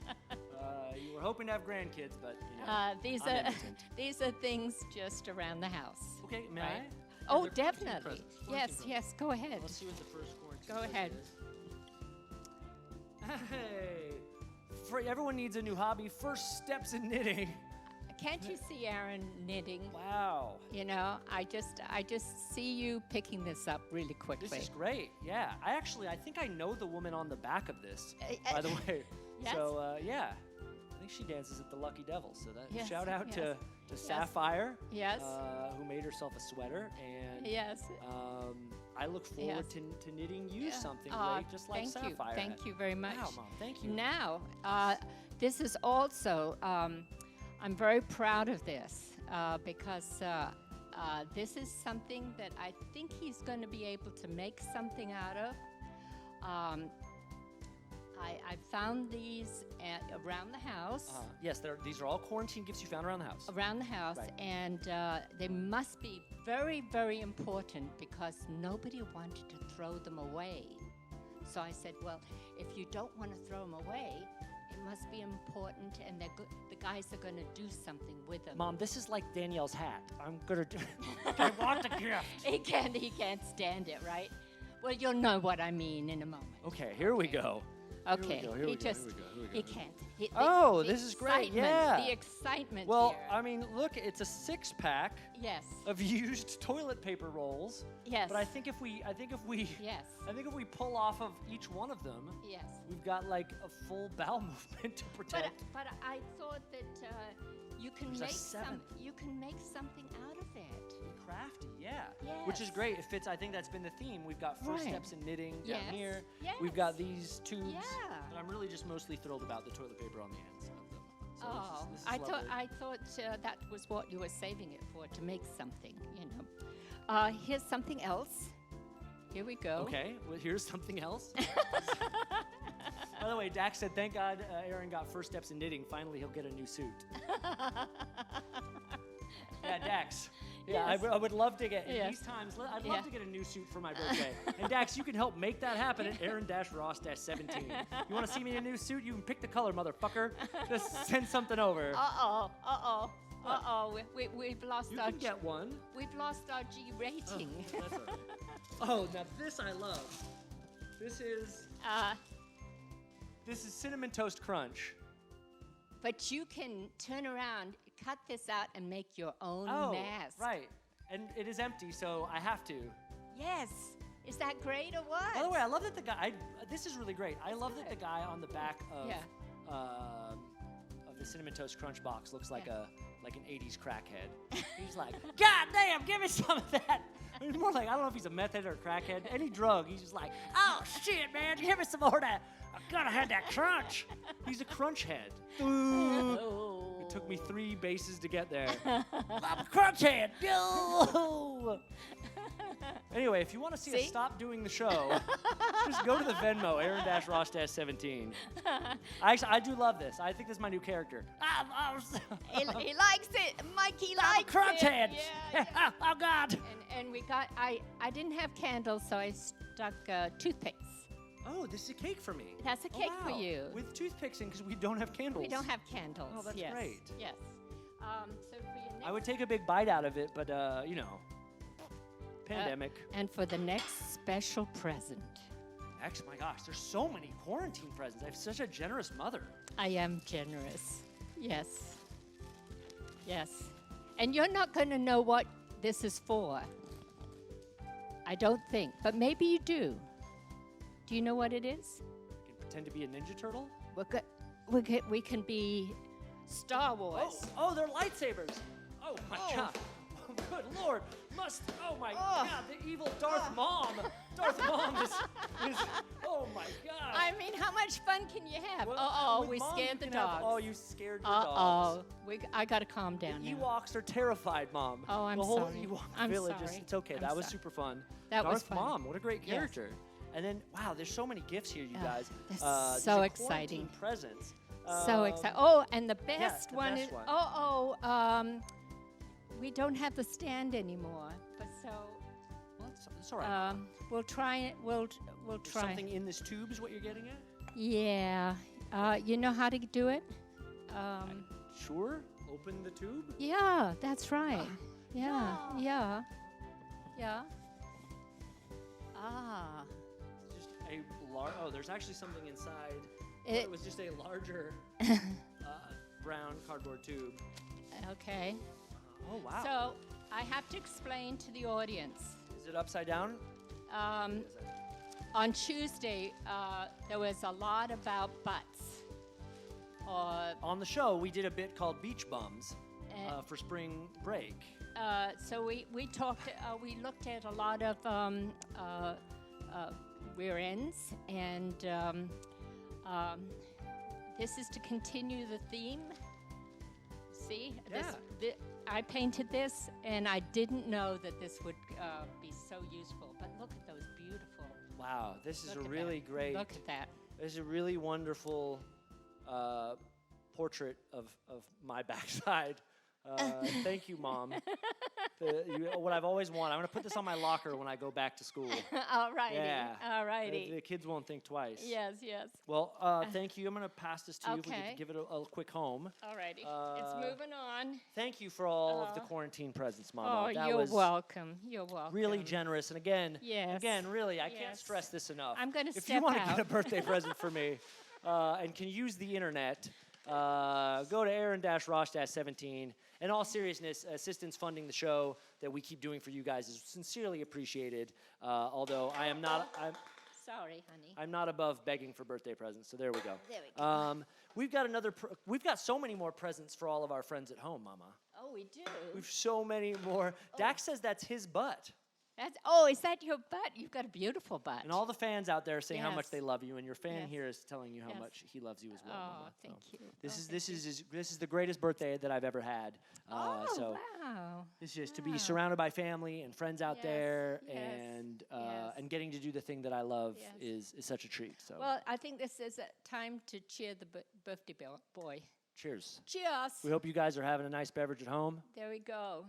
You were hoping to have grandkids, but you know,
These
I'm
are
impotent.
these are things just around the house.
Okay, may
Right.
I?
Oh,
They're quarantine
definitely.
presents,
Yes,
quarantine presents.
yes. Go ahead.
Let's see what the first quarantine
Go
present
ahead.
is. Hey, everyone needs a new hobby. First steps in knitting.
Can't you see Aaron knitting?
Wow.
You know, I just see you picking this up really quickly.
This is great. Yeah, I think I know the woman on the back of this.
Uh,
By the way.
yes.
So yeah, I think she dances at the Lucky Devil. So that
Yes,
shout out
yes.
to Sapphire,
Yes.
who made herself a sweater, and
Yes.
I look forward
Yes.
to knitting you
Yeah.
something
Aw,
great, just like
thank you.
Sapphire.
Thank
had.
you very much.
Wow, Mom, thank you.
Now, this is also, I'm very proud of this because this is something that I think he's going to be able to make something out of. I found these around the house.
Yes, these are all quarantine gifts you found around the house.
Around the house,
Right.
and they must be very, very important because nobody wanted to throw them away. So I said, well, if you don't want to throw them away, it must be important, and the guys are going to do something with them.
Mom, this is like Danielle's hat. I'm gonna do. I want the gift.
He can't stand it, right? Well, you'll know what I mean in a moment.
Okay, here we go.
Okay,
Here we go,
he
here
just
we go, here we go,
he
here we go.
can't.
Oh,
the
this is great,
excitement,
yeah.
The excitement
Well,
here.
I mean, look, it's a 6-pack
Yes.
of used toilet paper rolls.
Yes.
But I think if we
Yes.
pull off of each one of them,
Yes.
we've got like a full bowel movement to protect.
But I thought that you can
There's a
make
seventh.
you can make something out of it.
Crafty, yeah. Which is
Yes.
great. It fits. I think that's been the theme. We've got first
Right.
steps in knitting down
Yes.
here.
Yes.
We've got these tubes.
Yeah.
But I'm really just mostly thrilled about the toilet paper on the ends of them. So
Oh,
this is
I thought
lovely.
that was what you were saving it for, to make something. You know. Here's something else. Here we go.
Okay, well, here's something else. By the way, Dax said, thank God Aaron got first steps in knitting. Finally, he'll get a new suit. Yeah, Dax. Yeah,
Yes.
I would love to get, in
Yes.
these times, I'd
Yeah.
love to get a new suit for my birthday. And Dax, you can help make that happen at Aaron-Ross-17. You want to see me in a new suit? You can pick the color, motherfucker. Just send something over.
We've lost
You
our
can get one.
we've lost our G rating.
That's all right. Oh, now this I love. This is Cinnamon Toast Crunch.
But you can turn around, cut this out, and make your own
Oh,
mask.
right. And it is empty, so I have to.
Yes. Is that great or what?
By the way, I love that the guy. This is really great. I love that the guy on the back of the Cinnamon Toast Crunch box looks like an '80s crackhead. He's like, God damn, give me some of that. He's more like, I don't know if he's a meth head or a crackhead. Any drug, he's just like, oh shit, man, give me some more of that. I gotta have that crunch. He's a crunch head. Ooh.
Oh.
It took me 3 bases to get there. I'm a crunch head. Go. Anyway, if you want to see us
See?
stop doing the show, just go to the Venmo, Aaron-Ross-17. I do love this. I think this is my new character.
He likes it. Mikey
I'm a
likes
crunch
it.
head.
Yeah.
Oh, God.
And we got, I didn't have candles, so I stuck toothpicks.
Oh, this is a cake for me.
That's a cake for
wow.
you.
With toothpicks in because we don't have candles.
We don't have candles.
Oh, that's
yes.
great.
Yes. So for your next
I would take a big bite out of it, but, you know, pandemic.
and for the next special present,
Actually, my gosh, there's so many quarantine presents. I have such a generous mother.
I am generous. Yes. Yes. And you're not going to know what this is for. I don't think, but maybe you do. Do you know what it is?
I can pretend to be a Ninja Turtle.
We can be Star Wars.
Oh, they're lightsabers. Oh my
Oh.
God. Oh, good Lord. Oh my
Oh.
God, the evil Darth Mom. Darth Mom is, oh my God.
I mean, how much fun can you have?
Well, with
we
Mom,
scared
you
the
can have-
dogs.
oh, you scared the dogs.
I got to calm down
The
now.
Ewoks are terrified, Mom.
Oh, I'm
the whole
sorry.
Ewok
I'm
village
sorry.
it's okay.
I'm
that was
sorry.
super fun.
That
Darth
was fun.
Mom, what a great
Yes.
character. And then, wow, there's so many gifts here, you guys.
that's
These
so
are
exciting.
quarantine presents.
So excited. Oh, and the
yeah,
best
the
one
best
is
one.
we don't have the stand anymore, but so
Well, it's all right.
we'll try it. We'll we'll
There's
try.
something in this tube is what you're getting at?
Yeah. You know how to do it?
Sure. Open the tube.
Yeah, that's right. Yeah, yeah, yeah. Ah.
It's just a large. Oh, there's actually something inside.
It
was just a larger brown cardboard tube.
okay.
Oh wow.
So I have to explain to the audience.
Is it upside down?
Um, on Tuesday, there was a lot about butts.
On the show, we did a bit called Beach Bums
Uh,
for spring break.
So we talked. We looked at a lot of rear ends, and this is to continue the theme. See, I painted this, and I didn't know that this would be so useful. But look at those beautiful.
Wow, this is
Look
a
at
really
that.
great.
Look at that.
This is a really wonderful portrait of my backside. Thank you, Mom. What I've always wanted. I'm going to put this on my locker when I go back to school.
All righty.
Yeah.
All righty.
The kids won't think twice.
Yes. Yes.
Well, thank you. I'm going to pass this to you. If we
Okay.
could give it a quick home.
All righty. It's moving on.
Thank you for all of the quarantine presents, Mama.
Oh,
That
you're
was
welcome. You're welcome.
really generous. And again,
Yes.
really, I can't
Yes.
stress this enough.
I'm gonna
If you
step
want to get
out.
a birthday present for me and can use the internet, go to Aaron-Ross-17. In all seriousness, assistance funding the show that we keep doing for you guys is sincerely appreciated. Although I'm
Sorry, honey.
I'm not above begging for birthday presents. So there we go.
There we go.
We've got we've got so many more presents for all of our friends at home, Mama.
Oh, we do.
We've so many more. Dax says that's his butt.
Is that your butt? You've got a beautiful butt.
And all the fans out there saying how much
Yes.
they love you, and your fan
Yes.
here is telling you how
Yes.
much he loves you as well.
Oh,
Mama.
thank you.
This is the greatest birthday that I've ever had. So
wow.
it's just to be
Wow.
surrounded by family and friends out
Yes,
there,
yes,
and
yes.
and getting to do the thing that I love
Yes.
is such a treat. So
Well, I think this is a time to cheer the birthday boy.
cheers.
Cheers.
We hope you guys are having a nice beverage at home.
There we go.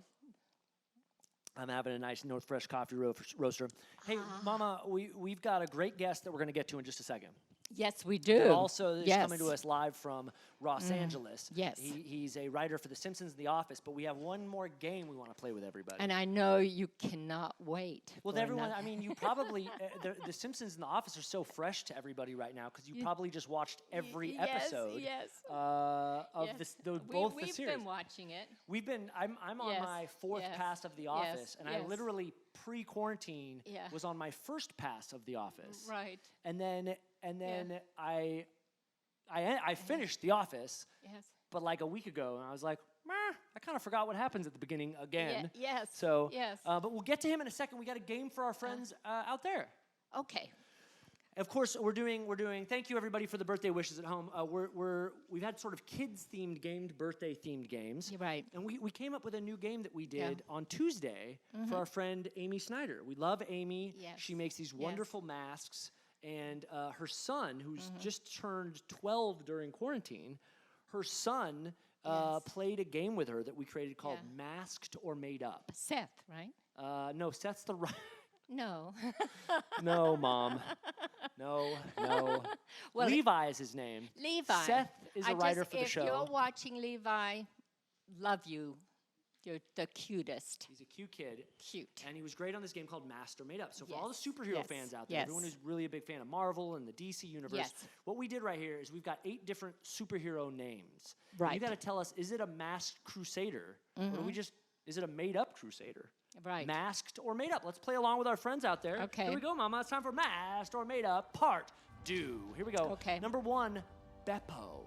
I'm having a nice North Fresh coffee roaster. Hey, Mama, we've got a great guest that we're going to get to in just a second.
Yes, we do.
That also is
Yes.
coming to us live from Los Angeles.
Yes.
He's a writer for The Simpsons and The Office, but we have one more game we want to play with everybody.
And I know you cannot wait.
Well,
for
everyone,
another-
I mean, you probably, the Simpsons and The Office are so fresh to everybody right now because you probably just watched every episode
Yes.
of
Yes.
both the
We've
series.
been watching it.
I'm on
Yes,
my fourth
yes,
pass of The
yes,
Office, and I
yes.
literally pre-quarantine
Yeah.
was on my first pass of The Office.
Right.
And then I finished The Office,
Yes.
but like a week ago, and I was like, meh, I kind of forgot what happens at the beginning again.
Yes.
So,
Yes.
but we'll get to him in a second. We got a game for our friends out there.
Okay.
Of course, we're doing. Thank you everybody for the birthday wishes at home. We've had sort of kids themed birthday themed games.
You're right.
And we came up with a new game that we did on Tuesday for our friend Amy Snyder. We love Amy.
Yes.
She makes these
Yes.
wonderful masks. And her son, who's just turned 12 during quarantine, her son
Yes.
played a game with her that we created called
Yeah.
Masked or Made Up.
Seth, right?
No, Seth's the right.
No.
No, Mom. No.
Well,
Levi is his name.
Levi.
Seth is a writer for the
If you're
show.
watching Levi, love you. You're the cutest.
He's a cute kid.
Cute.
And he was great on this game called Masked or Made Up. So for all the
Yes,
superhero
yes,
fans out there,
yes.
everyone who's really a big fan of Marvel and the DC universe,
Yes.
what we did right here is we've got 8 different superhero names. And
Right.
you got to tell us, is it a masked crusader? Or do we is it a made up crusader?
Right.
Masked or made up? Let's play along with our friends out there.
Okay.
Here we go, Mama. It's time for Masked or Made Up Part 2. Here we go.
Okay.
Number 1, Beppo.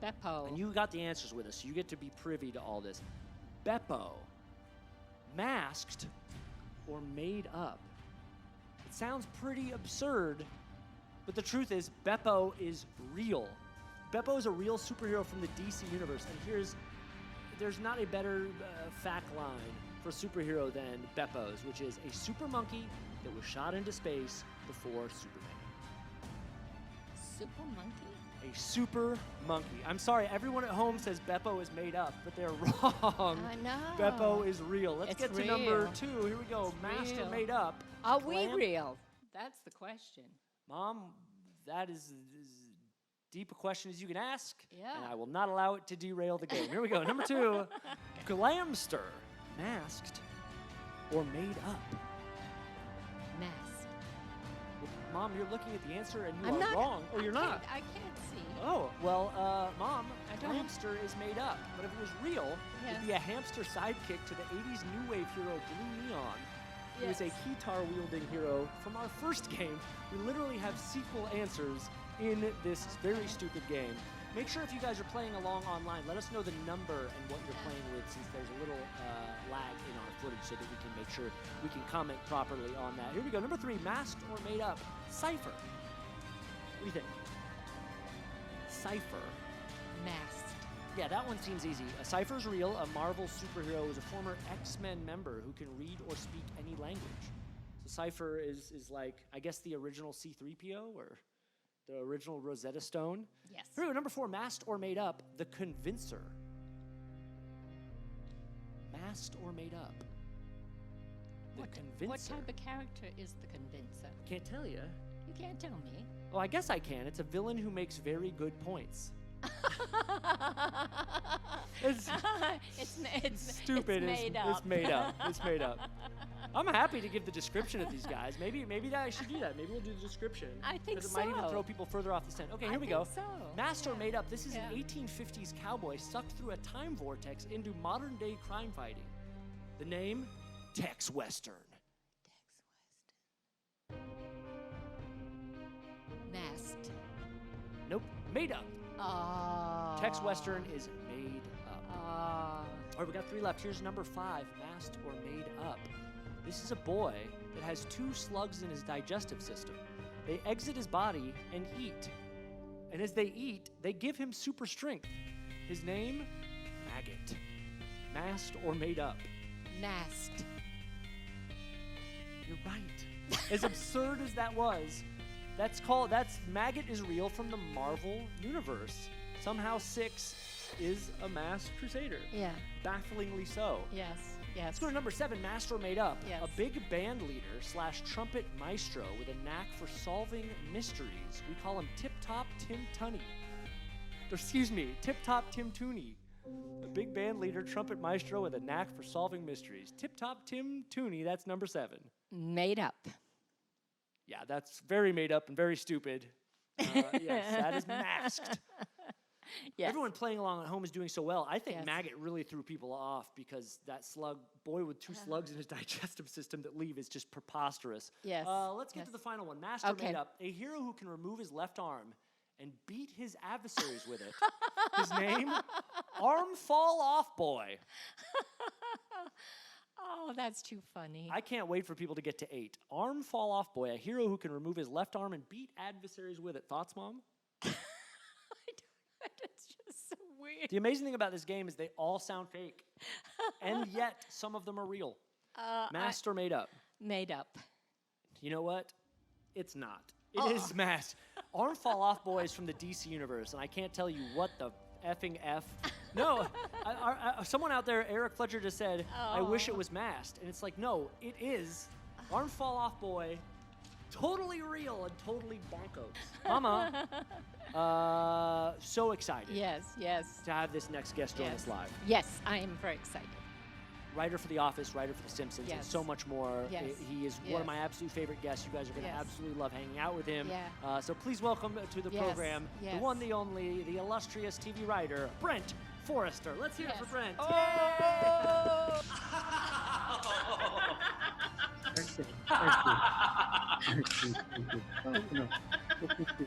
Beppo.
And you got the answers with us, so you get to be privy to all this. Beppo, masked or made up? It sounds pretty absurd, but the truth is, Beppo is real. Beppo is a real superhero from the DC universe, and there's not a better fact line for superhero than Beppo's, which is a super monkey that was shot into space before Superman.
Super monkey?
A super monkey. I'm sorry, everyone at home says Beppo is made up, but they're wrong.
I know.
Beppo is real. Let's
It's
get to number
real.
2. Here we go. Masked or
real.
made up.
Are we
Clam-
real, That's the question.
Mom, that is as deep a question as you can ask.
Yeah.
And I will not allow it to derail the game. Here we go. Number 2, Glamster, masked or made up?
Masked.
Well, Mom, you're looking at the answer and you
I'm
are
not
wrong. Oh, you're not.
I can't see.
Oh, well, Mom,
I don't-
Glamster is made up. But if it was real,
Yes.
it'd be a hamster sidekick to the 80s new wave hero Blue Neon. He was a
Yes.
guitar-wielding hero from our first game. We literally have sequel answers in this very stupid game. Make sure if you guys are playing along online, let us know the number and what you're playing with, since there's a little lag in our footage so that we can make sure we can comment properly on that. Here we go. Number 3, masked or made up? Cypher. What do you think? Cypher.
Masked.
Yeah, that one seems easy. Cypher's real. A Marvel superhero is a former X-Men member who can read or speak any language. So Cypher is like, I guess, the original C-3PO or the original Rosetta Stone.
Yes.
Here we go, number 4, masked or made up? The Convincer. Masked or made up? The Convincer.
What type of character is the Convincer?
Can't tell you.
You can't tell me.
Oh, I guess I can. It's a villain who makes very good points. It's stupid.
It's made up.
It's made up. It's made up. I'm happy to give the description of these guys. Maybe that I should do that. Maybe we'll do the description.
I think
'cause it might even
so.
throw people further off the scent. Okay, here
I
we
think
go.
so.
Masked or
Yeah.
made up. This is
Yeah.
an 1850s cowboy sucked through a time vortex into modern day crime fighting. The name? Tex Western.
Masked.
Nope. Made up.
Oh.
Tex Western is made up.
Oh.
All right, we got 3 left. Here's number 5, masked or made up. This is a boy that has 2 slugs in his digestive system. They exit his body and eat. And as they eat, they give him super strength. His name? Maggot. Masked or made up?
Masked.
You're right. As absurd as that was, that's Maggot is real from the Marvel universe. Somehow 6 is a masked crusader.
Yeah.
Bafflingly so.
Yes. Yes.
Let's go to number 7, masked or made up.
Yes.
A big band leader / trumpet maestro with a knack for solving mysteries. We call him Tip Top Tim Tunney. Excuse me, Tip Top Tim Tooney. A big band leader, trumpet maestro with a knack for solving mysteries. Tip Top Tim Tooney, that's number 7.
Made up.
Yeah, that's very made up and very stupid. Yes, that is masked.
Yes.
Everyone playing along at home is doing so well. I think
Yes.
Maggot really threw people off because that boy with 2 slugs in his digestive system that leave is just preposterous.
Yes.
Let's get
Yes.
to the final one. Master
Okay.
made up. A hero who can remove his left arm and beat his adversaries with it. His name? Arm Fall Off Boy.
Oh, that's too funny.
I can't wait for people to get to 8. Arm Fall Off Boy, a hero who can remove his left arm and beat adversaries with it. Thoughts, Mom?
It's just so weird.
The amazing thing about this game is they all sound fake. And yet, some of them are real. Masked or made up?
Made up.
You know what? It's not. It is masked. Arm Fall Off Boy is from the DC universe, and I can't tell you what the effing F. No, someone out there, Eric Fletcher, just said, I wish it was masked. And it's like, no, it is. Arm Fall Off Boy, totally real and totally bonkos. Mama, so excited
Yes, yes.
to have this next guest join us live.
Yes, I am very excited.
Writer for The Office, writer for The Simpsons, and
Yes.
so much more.
Yes.
He is one of
Yes.
my absolute favorite guests. You guys are going to
Yes.
absolutely love hanging out with him.
Yeah.
So please welcome to the
Yes.
program the
Yes.
one, the only, the illustrious TV writer, Brent Forrester. Let's hear it for
Yes.
Brent.
Oh!
Thank you. Thank you. Thank you. Oh, no. Thank you.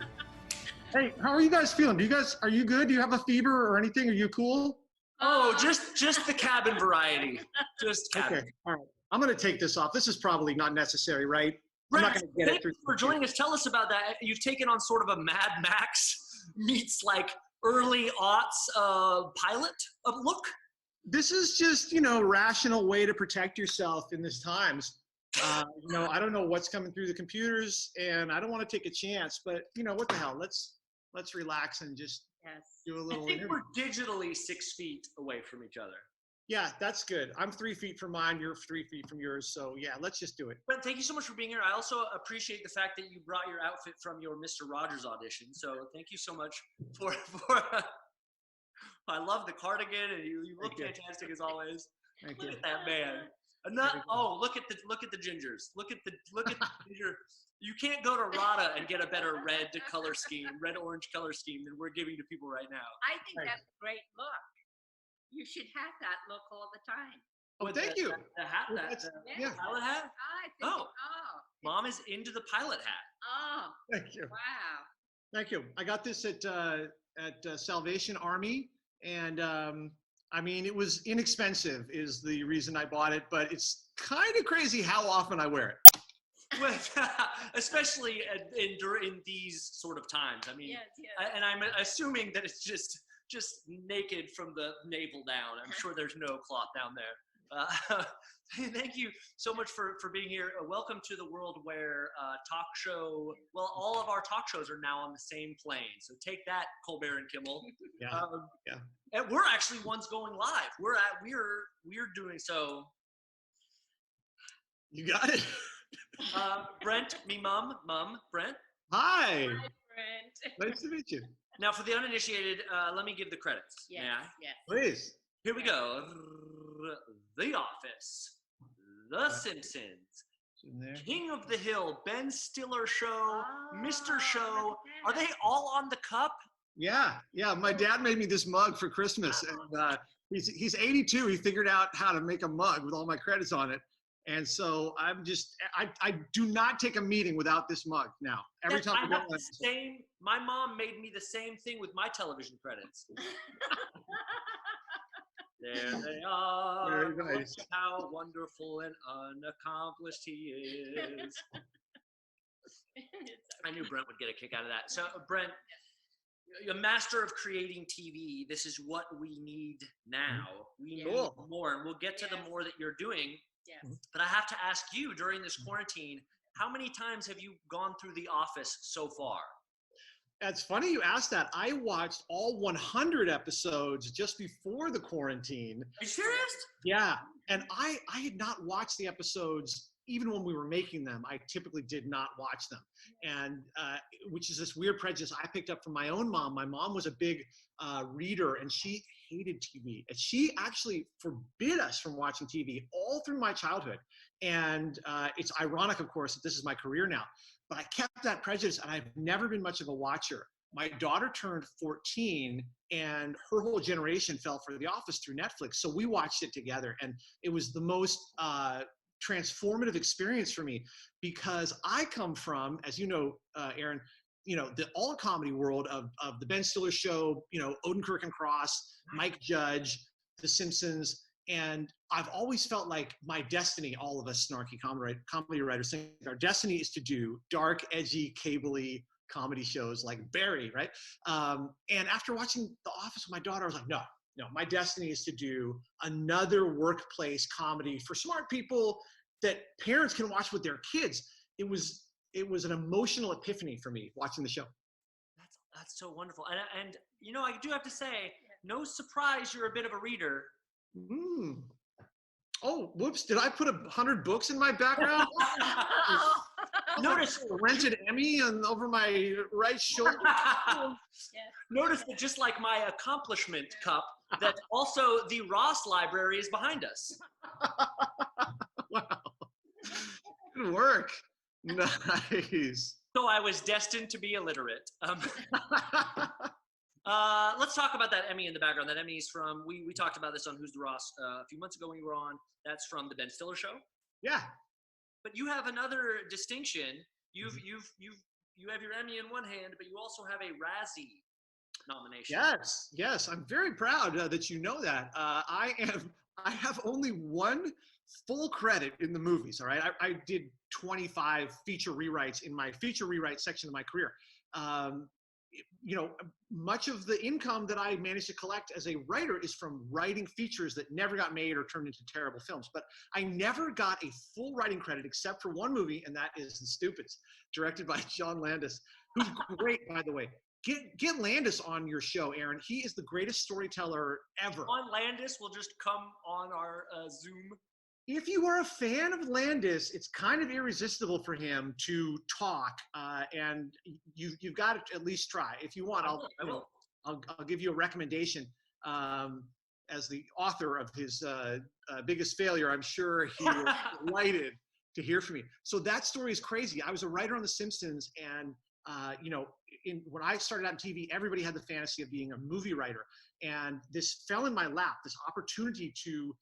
Hey, how are you guys feeling? Are you good? Do you have a fever or anything? Are you cool?
Oh, just the cabin variety. Just cabin.
Okay. All right. I'm going to take this off. This is probably not necessary, right? I'm
Brent,
not going to get it
thank
through.
you for joining us. Tell us about that. You've taken on sort of a Mad Max meets like early aughts pilot look.
This is just, rational way to protect yourself in this times. I don't know what's coming through the computers, and I don't want to take a chance, but what the hell? Let's relax and just
Yes.
do a
I
little
think
interview.
we're digitally 6 feet away from each other.
Yeah, that's good. I'm 3 feet from mine. You're 3 feet from yours. So yeah, let's just do it.
Brent, thank you so much for being here. I also appreciate the fact that you brought your outfit from your Mr. Rogers audition. So thank you so much for I love the cardigan, and you look
Thank you.
fantastic as always.
Thank
Look
you.
at that man. Look at the gingers. Look at the ginger. You can't go to Rada and get a better red orange color scheme than we're giving to people right now.
I think
Right.
that's a great look. You should have that look all the time.
Oh,
With
thank you.
The hat,
That's- yeah.
pilot hat.
I think.
Oh.
Oh.
Mom is into the pilot hat.
Oh.
Thank you.
Wow.
Thank you. I got this at Salvation Army, and I mean, it was inexpensive is the reason I bought it, but it's kind of crazy how often I wear it.
Especially in these sort of times. I mean,
Yes, yes.
and I'm assuming that it's just naked from the navel down. I'm sure there's no cloth down there. Thank you so much for being here. Welcome to the world where all of our talk shows are now on the same plane. So take that, Colbert and Kimmel.
Yeah. Yeah.
And we're actually ones going live. We're doing so.
You got it.
Brent, Brent.
Hi.
Hi, Brent.
Nice to meet you.
Now, for the uninitiated, let me give the credits.
Yes,
Yeah.
yes.
Please.
Here we go. The Office, The Simpsons,
In there.
King of the Hill, Ben Stiller Show, Mr.
Oh,
Show.
look
Are
at
they all on the cup?
Yeah. My dad made me this mug for Christmas, and he's 82. He figured out how to make a mug with all my credits on it. And so I do not take a meeting without this mug now. Every time I go on.
My mom made me the same thing with my television credits. There they are.
Very nice.
Look how wonderful and unaccomplished he is. I knew Brent would get a kick out of that. So, Brent, a master of creating TV. This is what we need now. We need
Cool.
more, and we'll get to the
Yes.
more that you're doing.
Yes.
But I have to ask you, during this quarantine, how many times have you gone through The Office so far?
It's funny you asked that. I watched all 100 episodes just before the quarantine.
Are you serious?
Yeah, and I had not watched the episodes even when we were making them. I typically did not watch them, and which is this weird prejudice I picked up from my own mom. My mom was a big reader, and she hated TV, and she actually forbid us from watching TV all through my childhood. And it's ironic, of course, that this is my career now, but I kept that prejudice, and I've never been much of a watcher. My daughter turned 14, and her whole generation fell for The Office through Netflix. So we watched it together, and it was the most transformative experience for me, because I come from, as you know, Aaron, the all comedy world of the Ben Stiller Show, Odenkirk and Cross, Mike Judge, The Simpsons. And I've always felt like my destiny, all of us snarky comedy writers think our destiny is to do dark, edgy, cable-y comedy shows like Barry, right? And after watching The Office with my daughter, I was like, no, my destiny is to do another workplace comedy for smart people that parents can watch with their kids. It was an emotional epiphany for me watching the show.
That's so wonderful. And I do have to say, no surprise, you're a bit of a reader.
Mm. Oh, whoops! Did I put 100 books in my background?
Notice
a rented Emmy over my right shoulder.
Notice that just like my accomplishment cup, that also the Ross Library is behind us.
Wow. Good work. Nice.
So I was destined to be illiterate. Let's talk about that Emmy in the background. That Emmy is from, we talked about this on Who's the Ross a few months ago when you were on. That's from the Ben Stiller Show.
Yeah.
But you have another distinction. You have your Emmy in one hand, but you also have a Razzie nomination.
Yes. I'm very proud that you know that. I have only one full credit in the movies. All right. I did 25 feature rewrites in my feature rewrite section of my career. Much of the income that I managed to collect as a writer is from writing features that never got made or turned into terrible films. But I never got a full writing credit except for one movie, and that is The Stupids, directed by John Landis, who's great, by the way. get Landis on your show, Aaron. He is the greatest storyteller ever.
On Landis will just come on our Zoom.
If you are a fan of Landis, it's kind of irresistible for him to talk, and you've got to at least try. If you want, I'll give you a recommendation. As the author of his biggest failure, I'm sure he was delighted to hear from me. So that story is crazy. I was a writer on The Simpsons, and when I started out in TV, everybody had the fantasy of being a movie writer, and this fell in my lap. This opportunity to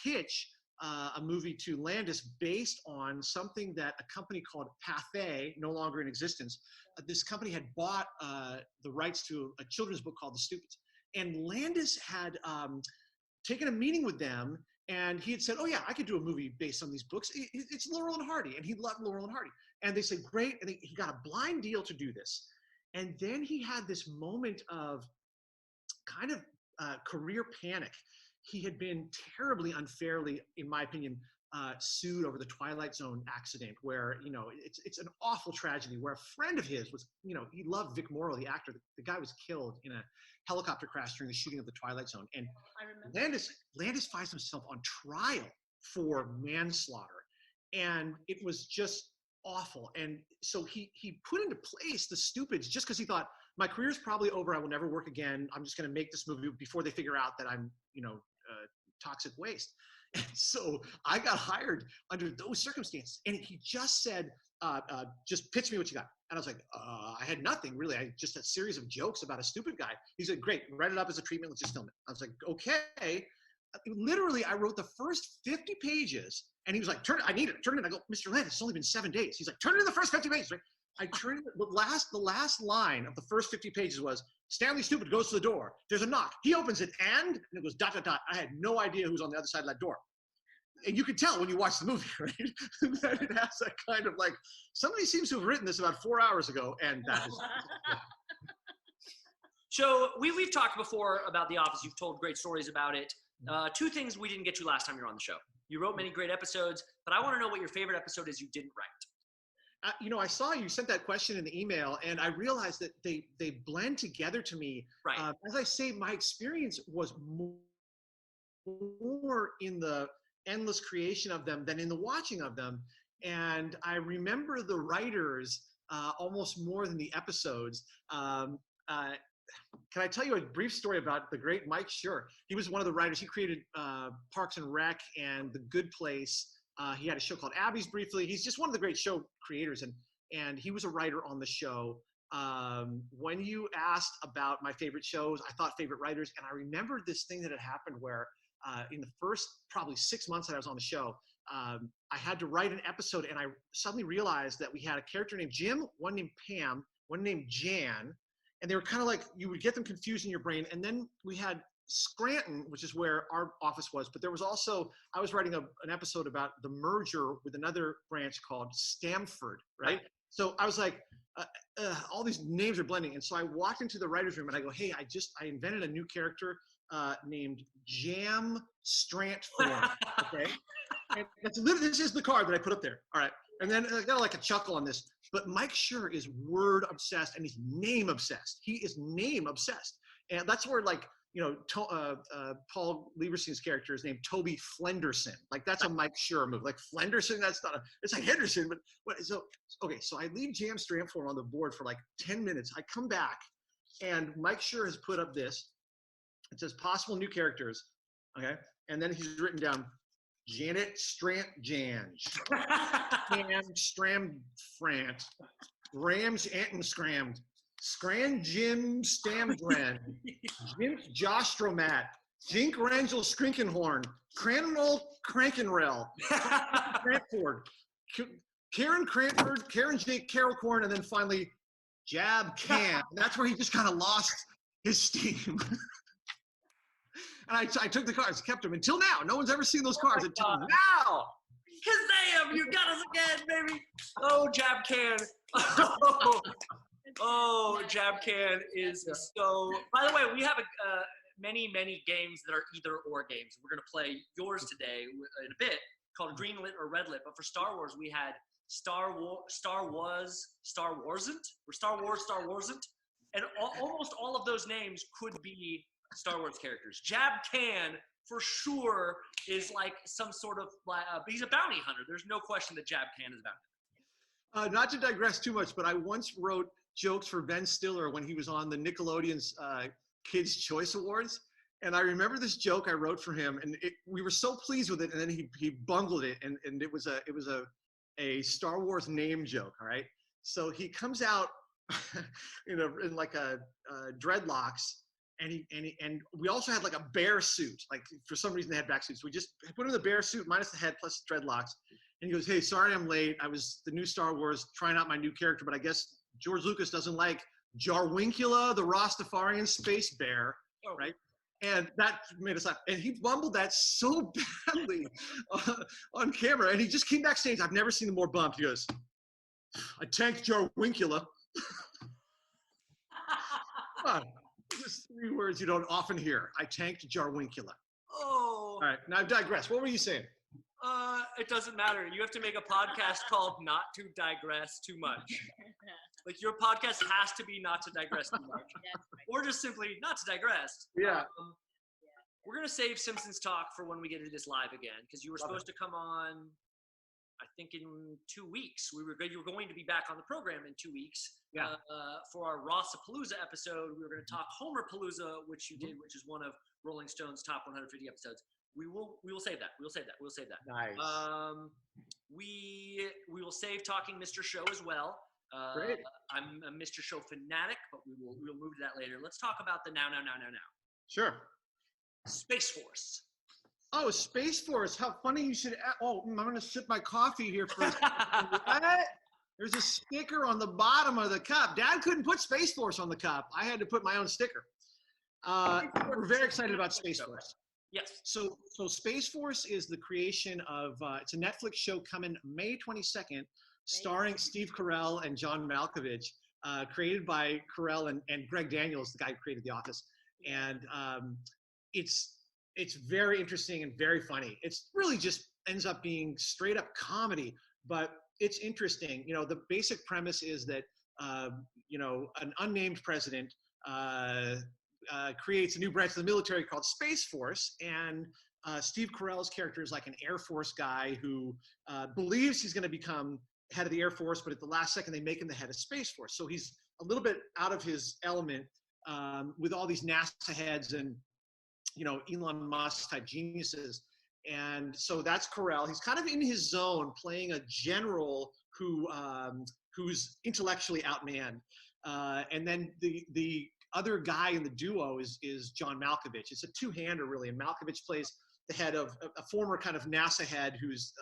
pitch a movie to Landis based on something that a company called Pathé, no longer in existence. This company had bought the rights to a children's book called The Stupids. And Landis had taken a meeting with them, and he had said, oh yeah, I could do a movie based on these books. It's Laurel and Hardy, and he loved Laurel and Hardy. And they said, great, and he got a blind deal to do this. And then he had this moment of kind of career panic. He had been terribly unfairly, in my opinion, sued over the Twilight Zone accident, where, it's an awful tragedy, where a friend of his was, he loved Vic Morrow, the actor. The guy was killed in a helicopter crash during the shooting of the Twilight Zone. And Landis finds himself on trial for manslaughter. And it was just awful. And so he put into place The Stupids just because he thought, my career's probably over. I will never work again. I'm just going to make this movie before they figure out that I'm, toxic waste. And so I got hired under those circumstances. And he just said, just pitch me what you got. And I was like, I had nothing really. I just had a series of jokes about a stupid guy. He said, great, write it up as a treatment. Let's just film it. I was like, okay. Literally, I wrote the first 50 pages, and he was like, I need it. Turn it in. I go, Mr. Landis, it's only been 7 days. He's like, turn it in the first 50 pages. Right? I turned it. The last line of the first 50 pages was, Stanley Stupid goes to the door. There's a knock. He opens it, and it goes ... I had no idea who was on the other side of that door. And you could tell when you watch the movie, right? That it has that kind of like, somebody seems to have written this about 4 hours ago, and that is. Yeah.
So we've talked before about The Office. You've told great stories about it. Two things we didn't get to last time you were on the show. You wrote many great episodes, but I want to know what your favorite episode is you didn't write.
I saw you sent that question in the email, and I realized that they blend together to me.
Right.
As I say, my experience was more in the endless creation of them than in the watching of them. And I remember the writers almost more than the episodes. Can I tell you a brief story about the great Mike Schur? He was one of the writers. He created Parks and Rec and The Good Place. He had a show called Abby's briefly. He's just one of the great show creators, and he was a writer on the show. When you asked about my favorite shows, I thought favorite writers, and I remembered this thing that had happened where in the first probably 6 months that I was on the show, I had to write an episode, and I suddenly realized that we had a character named Jim, one named Pam, one named Jan, and they were kind of like, you would get them confused in your brain. And then we had Scranton, which is where our office was, but there was also, I was writing an episode about the merger with another branch called Stamford, right? So I was like, all these names are blending. And so I walked into the writer's room and I go, hey, I invented a new character named Jam Strantform, okay? And this is the card that I put up there, all right? And then I got like a chuckle on this, but Mike Schur is word obsessed and he's name obsessed. He is name obsessed. And that's where like, Paul Lieberstein's character is named Toby Flenderson. Like that's a Mike Schur move. Like Flenderson, it's like Henderson, but what? So I leave Jam Strantform on the board for like 10 minutes. I come back and Mike Schur has put up this. It says possible new characters, okay? And then he's written down Janet Strant Jange, Cam Stram Frant, Grams Anton Scrammed, Scran Jim Stamgren, Jim Jostromat, Jink Rangel Skrinkenhorn, Cranwell Crankenrell, Cranford, Karen Cranford, Karen Jake Carolcorn, and then finally Jab Cam. That's where he just kind of lost his steam. And I took the cards, kept them until now. No one's ever seen those cards until now.
Kazam, you got us again, baby. Oh, Jab Can. Oh, Jab Can is so. By the way, we have many games that are either or games. We're going to play yours today in a bit, called Green Lit or Red Lit. But for Star Wars, we had Star Warsn't, or Star Wars, Star Warsn't. And almost all of those names could be Star Wars characters. Jab Khan, for sure, is like some sort of, he's a bounty hunter. There's no question that Jab Khan is a bounty hunter.
Not to digress too much, but I once wrote jokes for Ben Stiller when he was on the Nickelodeon's Kids' Choice Awards. And I remember this joke I wrote for him, and we were so pleased with it, and then he bungled it, and it was a Star Wars name joke, all right? So he comes out in like a dreadlocks, and we also had like a bear suit. Like for some reason they had back suits. We just put him in the bear suit minus the head plus dreadlocks. And he goes, "Hey, sorry I'm late. I was the new Star Wars trying out my new character, but I guess George Lucas doesn't like Jarwincula, the Rastafarian space bear, right?" And that made us laugh. And he mumbled that so badly on camera. And he just came backstage. I've never seen him more bumped. He goes, "I tanked Jarwincula." Come on. Just 3 words you don't often hear. I tanked Jarwincula.
Oh.
All right. Now I've digressed. What were you saying?
It doesn't matter. You have to make a podcast called Not to Digress Too Much. Like your podcast has to be Not to Digress Too Much. Or just simply Not to Digress.
Yeah.
We're going to save Simpsons talk for when we get to this live again, because you were supposed to come on, I think, in 2 weeks. You were going to be back on the program in 2 weeks.
Yeah.
For our Rossapalooza episode, we were going to talk Homerpalooza, which you did, which is one of Rolling Stone's top 150 episodes. We will save that. We'll save that.
Nice.
We will save talking Mr. Show as well.
Great.
I'm a Mr. Show fanatic, but we'll move to that later. Let's talk about the now.
Sure.
Space Force.
Oh, Space Force. How funny you should. I'm going to sip my coffee here for a second. What? There's a sticker on the bottom of the cup. Dad couldn't put Space Force on the cup. I had to put my own sticker. We're very excited about Space Force.
Yes.
So Space Force is the creation of, it's a Netflix show coming May 22nd, starring Steve Carell and John Malkovich, created by Carell and Greg Daniels, the guy who created The Office. And it's very interesting and very funny. It's really just ends up being straight up comedy, but it's interesting. You know, the basic premise is that, an unnamed president creates a new branch of the military called Space Force, and Steve Carell's character is like an Air Force guy who believes he's going to become head of the Air Force, but at the last second they make him the head of Space Force. So he's a little bit out of his element with all these NASA heads and Elon Musk type geniuses. And so that's Carell. He's kind of in his zone, playing a general who's intellectually outmanned. And then the other guy in the duo is John Malkovich. It's a two-hander really, and Malkovich plays the head of a former kind of NASA head who's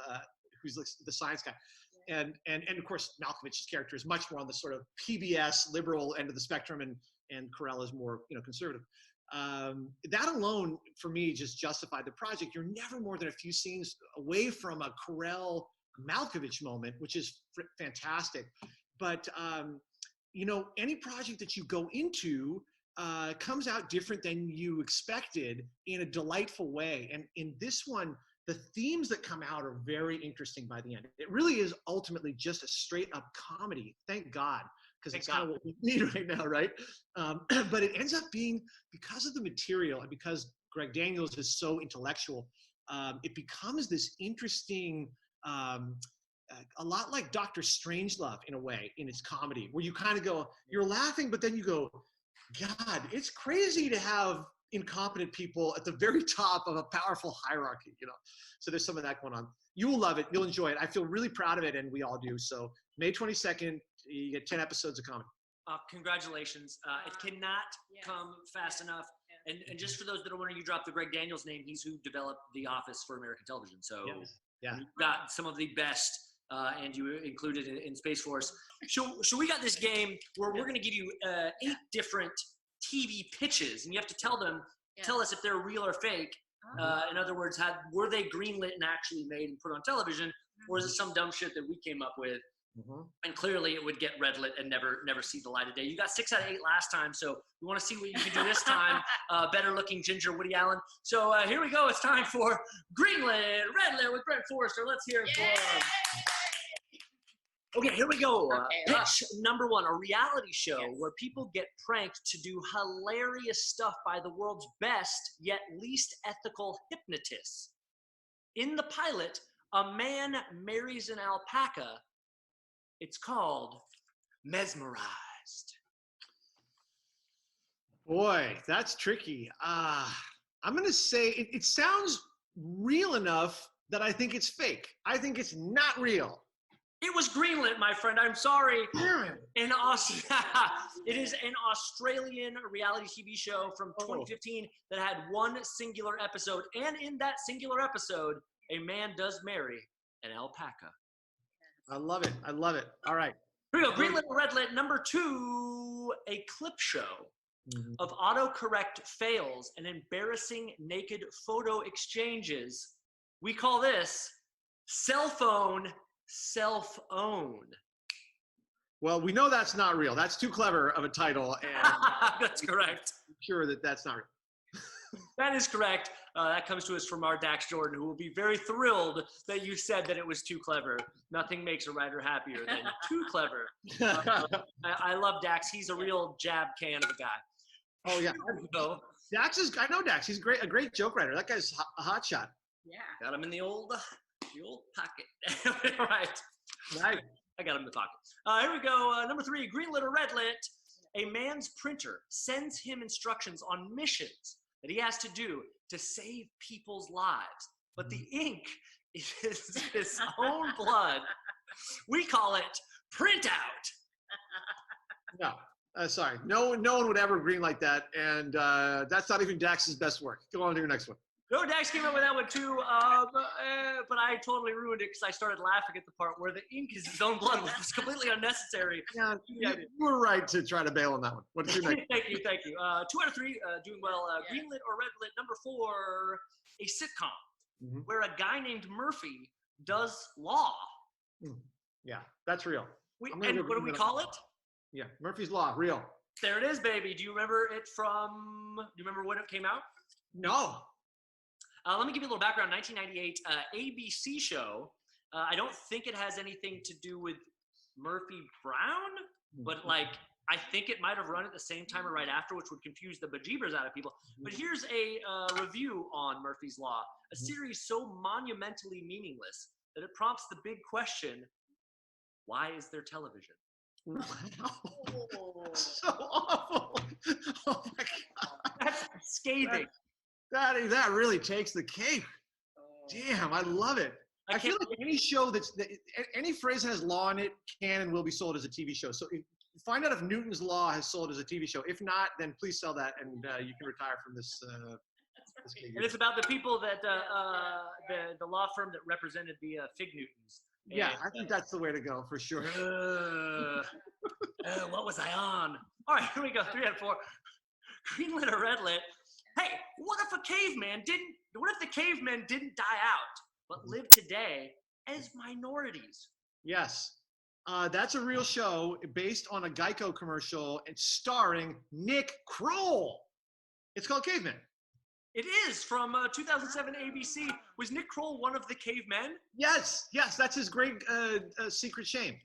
the science guy. And of course Malkovich's character is much more on the sort of PBS liberal end of the spectrum, and Carell is more conservative. That alone for me just justified the project. You're never more than a few scenes away from a Carell Malkovich moment, which is fantastic. But any project that you go into comes out different than you expected in a delightful way. And in this one, the themes that come out are very interesting by the end. It really is ultimately just a straight up comedy. Thank God, because it's kind of what we need right now, right? But it ends up being, because of the material and because Greg Daniels is so intellectual, it becomes this interesting, a lot like Dr. Strangelove in a way, in its comedy, where you kind of go, you're laughing, but then you go, God, it's crazy to have incompetent people at the very top of a powerful hierarchy, So there's some of that going on. You will love it. You'll enjoy it. I feel really proud of it, and we all do. So May 22nd, you get 10 episodes of comedy.
Congratulations. It cannot come fast enough. And just for those that are wondering, you dropped the Greg Daniels name. He's who developed The Office for American television. So
yeah.
You've got some of the best, and you included in Space Force. So we got this game where we're going to give you 8 different TV pitches, and you have to tell us if they're real or fake. In other words, were they greenlit and actually made and put on television, or is it some dumb shit that we came up with? And clearly it would get redlit and never see the light of day. You got 6 out of 8 last time, so we want to see what you can do this time. Better looking ginger Woody Allen. So here we go. It's time for Greenlit, Redlit with Brent Forrester. Let's hear it for him. Okay, here we go.
Okay,
Pitch number one, a reality show where people get pranked to do hilarious stuff by the world's best yet least ethical hypnotists. In the pilot, a man marries an alpaca. It's called Mesmerized.
Boy, that's tricky. I'm going to say it sounds real enough that I think it's fake. I think it's not real.
It was greenlit, my friend. I'm sorry.
Damn it.
It is an Australian reality TV show from 2015 that had one singular episode. And in that singular episode, a man does marry an alpaca.
I love it. I love it. All right.
Here we go. Greenlit or redlit. Number two, a clip show of autocorrect fails and embarrassing naked photo exchanges. We call this cell phone self-owned.
Well, we know that's not real. That's too clever of a title, and
That's correct.
I'm sure that that's not real.
That is correct. That comes to us from our Dax Jordan, who will be very thrilled that you said that it was too clever. Nothing makes a writer happier than too clever. I love Dax. He's a real jab can of a guy.
Oh yeah,
So,
Dax is. I know Dax. He's a great joke writer. That guy's a hot shot.
Yeah.
got him in the old pocket. Right.
Right.
I got him in the pocket. Here we go. Number three, greenlit or redlit. A man's printer sends him instructions on missions that he has to do to save people's lives. But the ink is his own blood. We call it printout.
No, sorry. No one would ever green like that, and that's not even Dax's best work. Go on to your next one.
No, Dax came up with that one too, but I totally ruined it because I started laughing at the part where the ink is his own blood, which was completely unnecessary.
Yeah, you were right to try to bail on that one. What did you make?
Thank you. 2 out of 3, doing well. Greenlit or redlit. Number 4, a sitcom where a guy named Murphy does law.
Yeah, that's real.
And what do we call it?
Yeah, Murphy's Law, real.
There it is, baby. Do you remember it do you remember when it came out?
No.
Let me give you a little background. 1998 ABC show. I don't think it has anything to do with Murphy Brown, but like I think it might have run at the same time or right after, which would confuse the bejeebers out of people. But here's a review on Murphy's Law, a series so monumentally meaningless that it prompts the big question: why is there television?
Wow. So awful. Oh my God.
That's scathing.
That really takes the cake. Damn, I love it. I feel like any show any phrase that has law in it can and will be sold as a TV show. So find out if Newton's Law has sold as a TV show. If not, then please sell that and you can retire from this.
And it's about the people that the law firm that represented the Fig Newtons.
Yeah, I think that's the way to go for sure.
What was I on? All right, here we go. 3 out of 4. Greenlit or redlit? Hey, what if the cavemen didn't die out, but live today as minorities?
Yes. That's a real show based on a Geico commercial and starring Nick Kroll. It's called Cavemen.
It is from 2007 ABC. Was Nick Kroll one of the cavemen?
Yes, that's his great secret shame.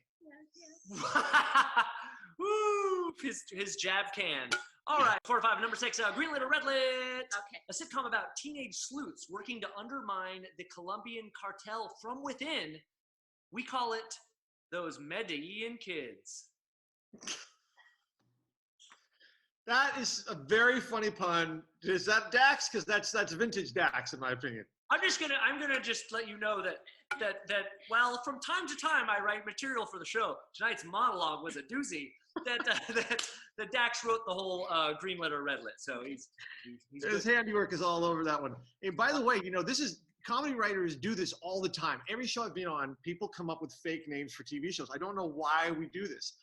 Woo! His jab can. All right, 4 or 5. Number 6, greenlit or redlit?
Okay.
A sitcom about teenage sleuths working to undermine the Colombian cartel from within. We call it Those Medellin Kids.
That is a very funny pun. Is that Dax? Because that's vintage Dax, in my opinion.
I'm gonna just let you know that while from time to time I write material for the show, tonight's monologue was a doozy. That Dax wrote the whole greenlit or redlit, so he's
His
good.
handiwork is all over that one. And by the way, this is comedy writers do this all the time. Every show I've been on, people come up with fake names for TV shows. I don't know why we do this.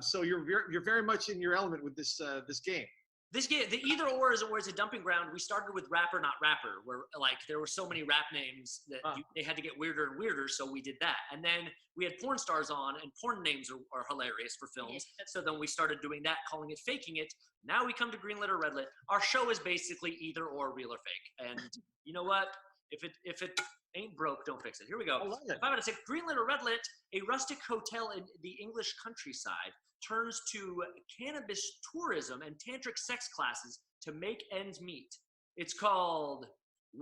So you're very much in your element with this game.
This game, the either or is a dumping ground. We started with rapper, not rapper, where like there were so many rap names that they had to get weirder and weirder, so we did that. And then we had porn stars on, and porn names are hilarious for films. So then we started doing that, calling it faking it. Now we come to greenlit or redlit. Our show is basically either or, real or fake. And you know what? If it ain't broke, don't fix it. Here we go.
I love it.
If I'm going to say greenlit or redlit, a rustic hotel in the English countryside turns to cannabis tourism and tantric sex classes to make ends meet. It's called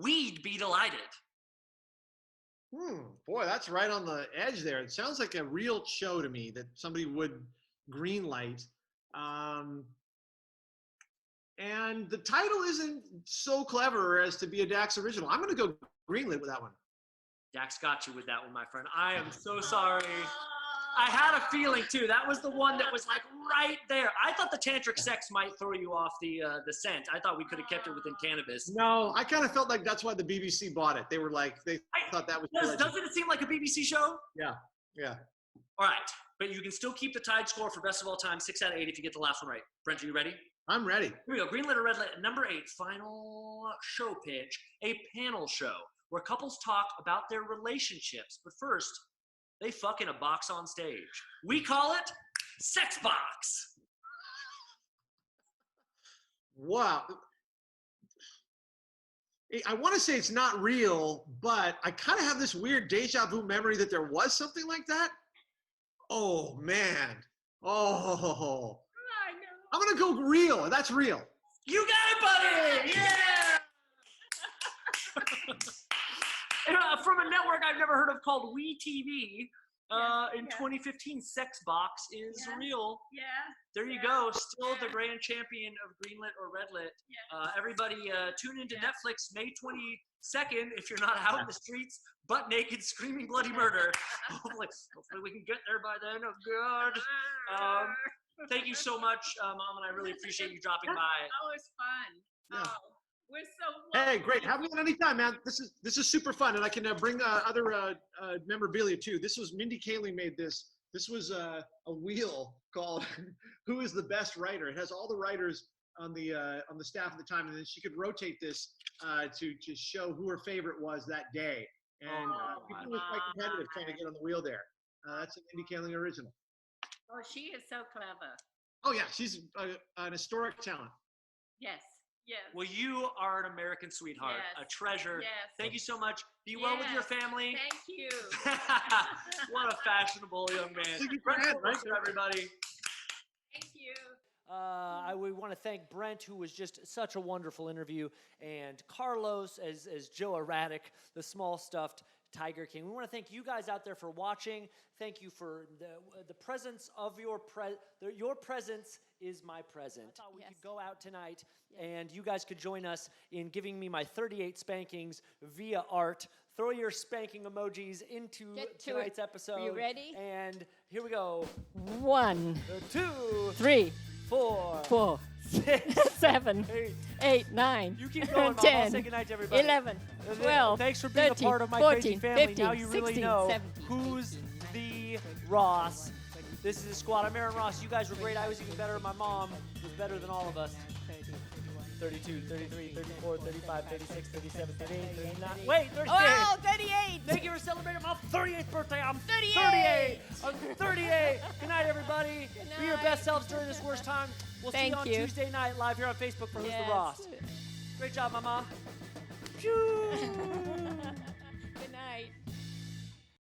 Weed Be Delighted.
Boy, that's right on the edge there. It sounds like a real show to me that somebody would greenlight. And the title isn't so clever as to be a Dax original. I'm going to go greenlit with that one.
Dax got you with that one, my friend. I am so sorry. I had a feeling too. That was the one that was like right there. I thought the tantric sex might throw you off the scent. I thought we could have kept it within cannabis.
No, I kind of felt like that's why the BBC bought it. They were like, they thought that was.
Doesn't it seem like a BBC show?
Yeah.
All right, but you can still keep the tied score for best of all time, 6 out of 8 if you get the last one right. Brent, are you ready?
I'm ready.
Here we go. Greenlit or redlit. Number 8, final show pitch. A panel show where couples talk about their relationships. But first, they fuck in a box on stage. We call it Sex Box.
Wow. I want to say it's not real, but I kind of have this weird deja vu memory that there was something like that. Oh, man. Oh.
I know.
I'm going to go real. That's real.
You got it, buddy! Yeah! From a network I've never heard of called WeTV, in 2015, Sex Box is real.
Yeah.
There you go. Still the grand champion of greenlit or redlit. Everybody tune into Netflix May 22nd if you're not out in the streets, butt naked, screaming bloody murder. Hopefully we can get there by then. Oh, God. Thank you so much, Mom, and I really appreciate you dropping by.
Oh, it's fun.
Yeah.
Oh, we're so
Hey,
lucky.
great. Have me on any time, man. This is super fun, and I can bring other memorabilia too. This was Mindy Kaling made this. This was a wheel called "Who is the Best Writer." It has all the writers on the staff at the time, and then she could rotate this to show who her favorite was that day. And people were quite competitive trying to get on the wheel there. That's a Mindy Kaling original.
Oh, she is so clever.
Oh yeah, she's an historic talent.
Yes. Yes.
Well, you are an American sweetheart,
Yes.
a treasure.
Yes.
Thank you so much. Be well with your family.
Thank you.
What a fashionable young man.
Thank you,
Brent
Brent.
Forrester, everybody.
Thank you.
We want to thank Brent, who was just such a wonderful interview, and Carlos as Joe Erratic, the small stuffed Tiger King. We want to thank you guys out there for watching. Thank you for the presence of your presence is my present. I thought we could go out tonight and you guys could join us in giving me my 38 spankings via art. Throw your spanking emojis into tonight's episode.
Are you ready?
And here we go.
1,
2,
3,
4,
4,
6,
7,
8.
8, 9.
You keep going, Mom. I'll
10,
say goodnight to everybody.
11, 12,
Thanks for being
13,
a part of my
14,
crazy family.
15,
Now you really
16,
know
17,
who's the Ross. This is the squad. I'm Aaron Ross. You guys were great. I was even better. My mom was better than all of us. 32, 33, 34, 35, 36, 37, 38, 39. Wait, 38.
Oh, 38.
Thank you for celebrating my 38th birthday. I'm
38.
38. I'm 38. Good night, everybody.
Good
Be your
night.
best selves during this worst time. We'll see
Thank
you on
you.
Tuesday night live here on Facebook for Who's
Yes.
the Ross. Great job, Mama. Phew.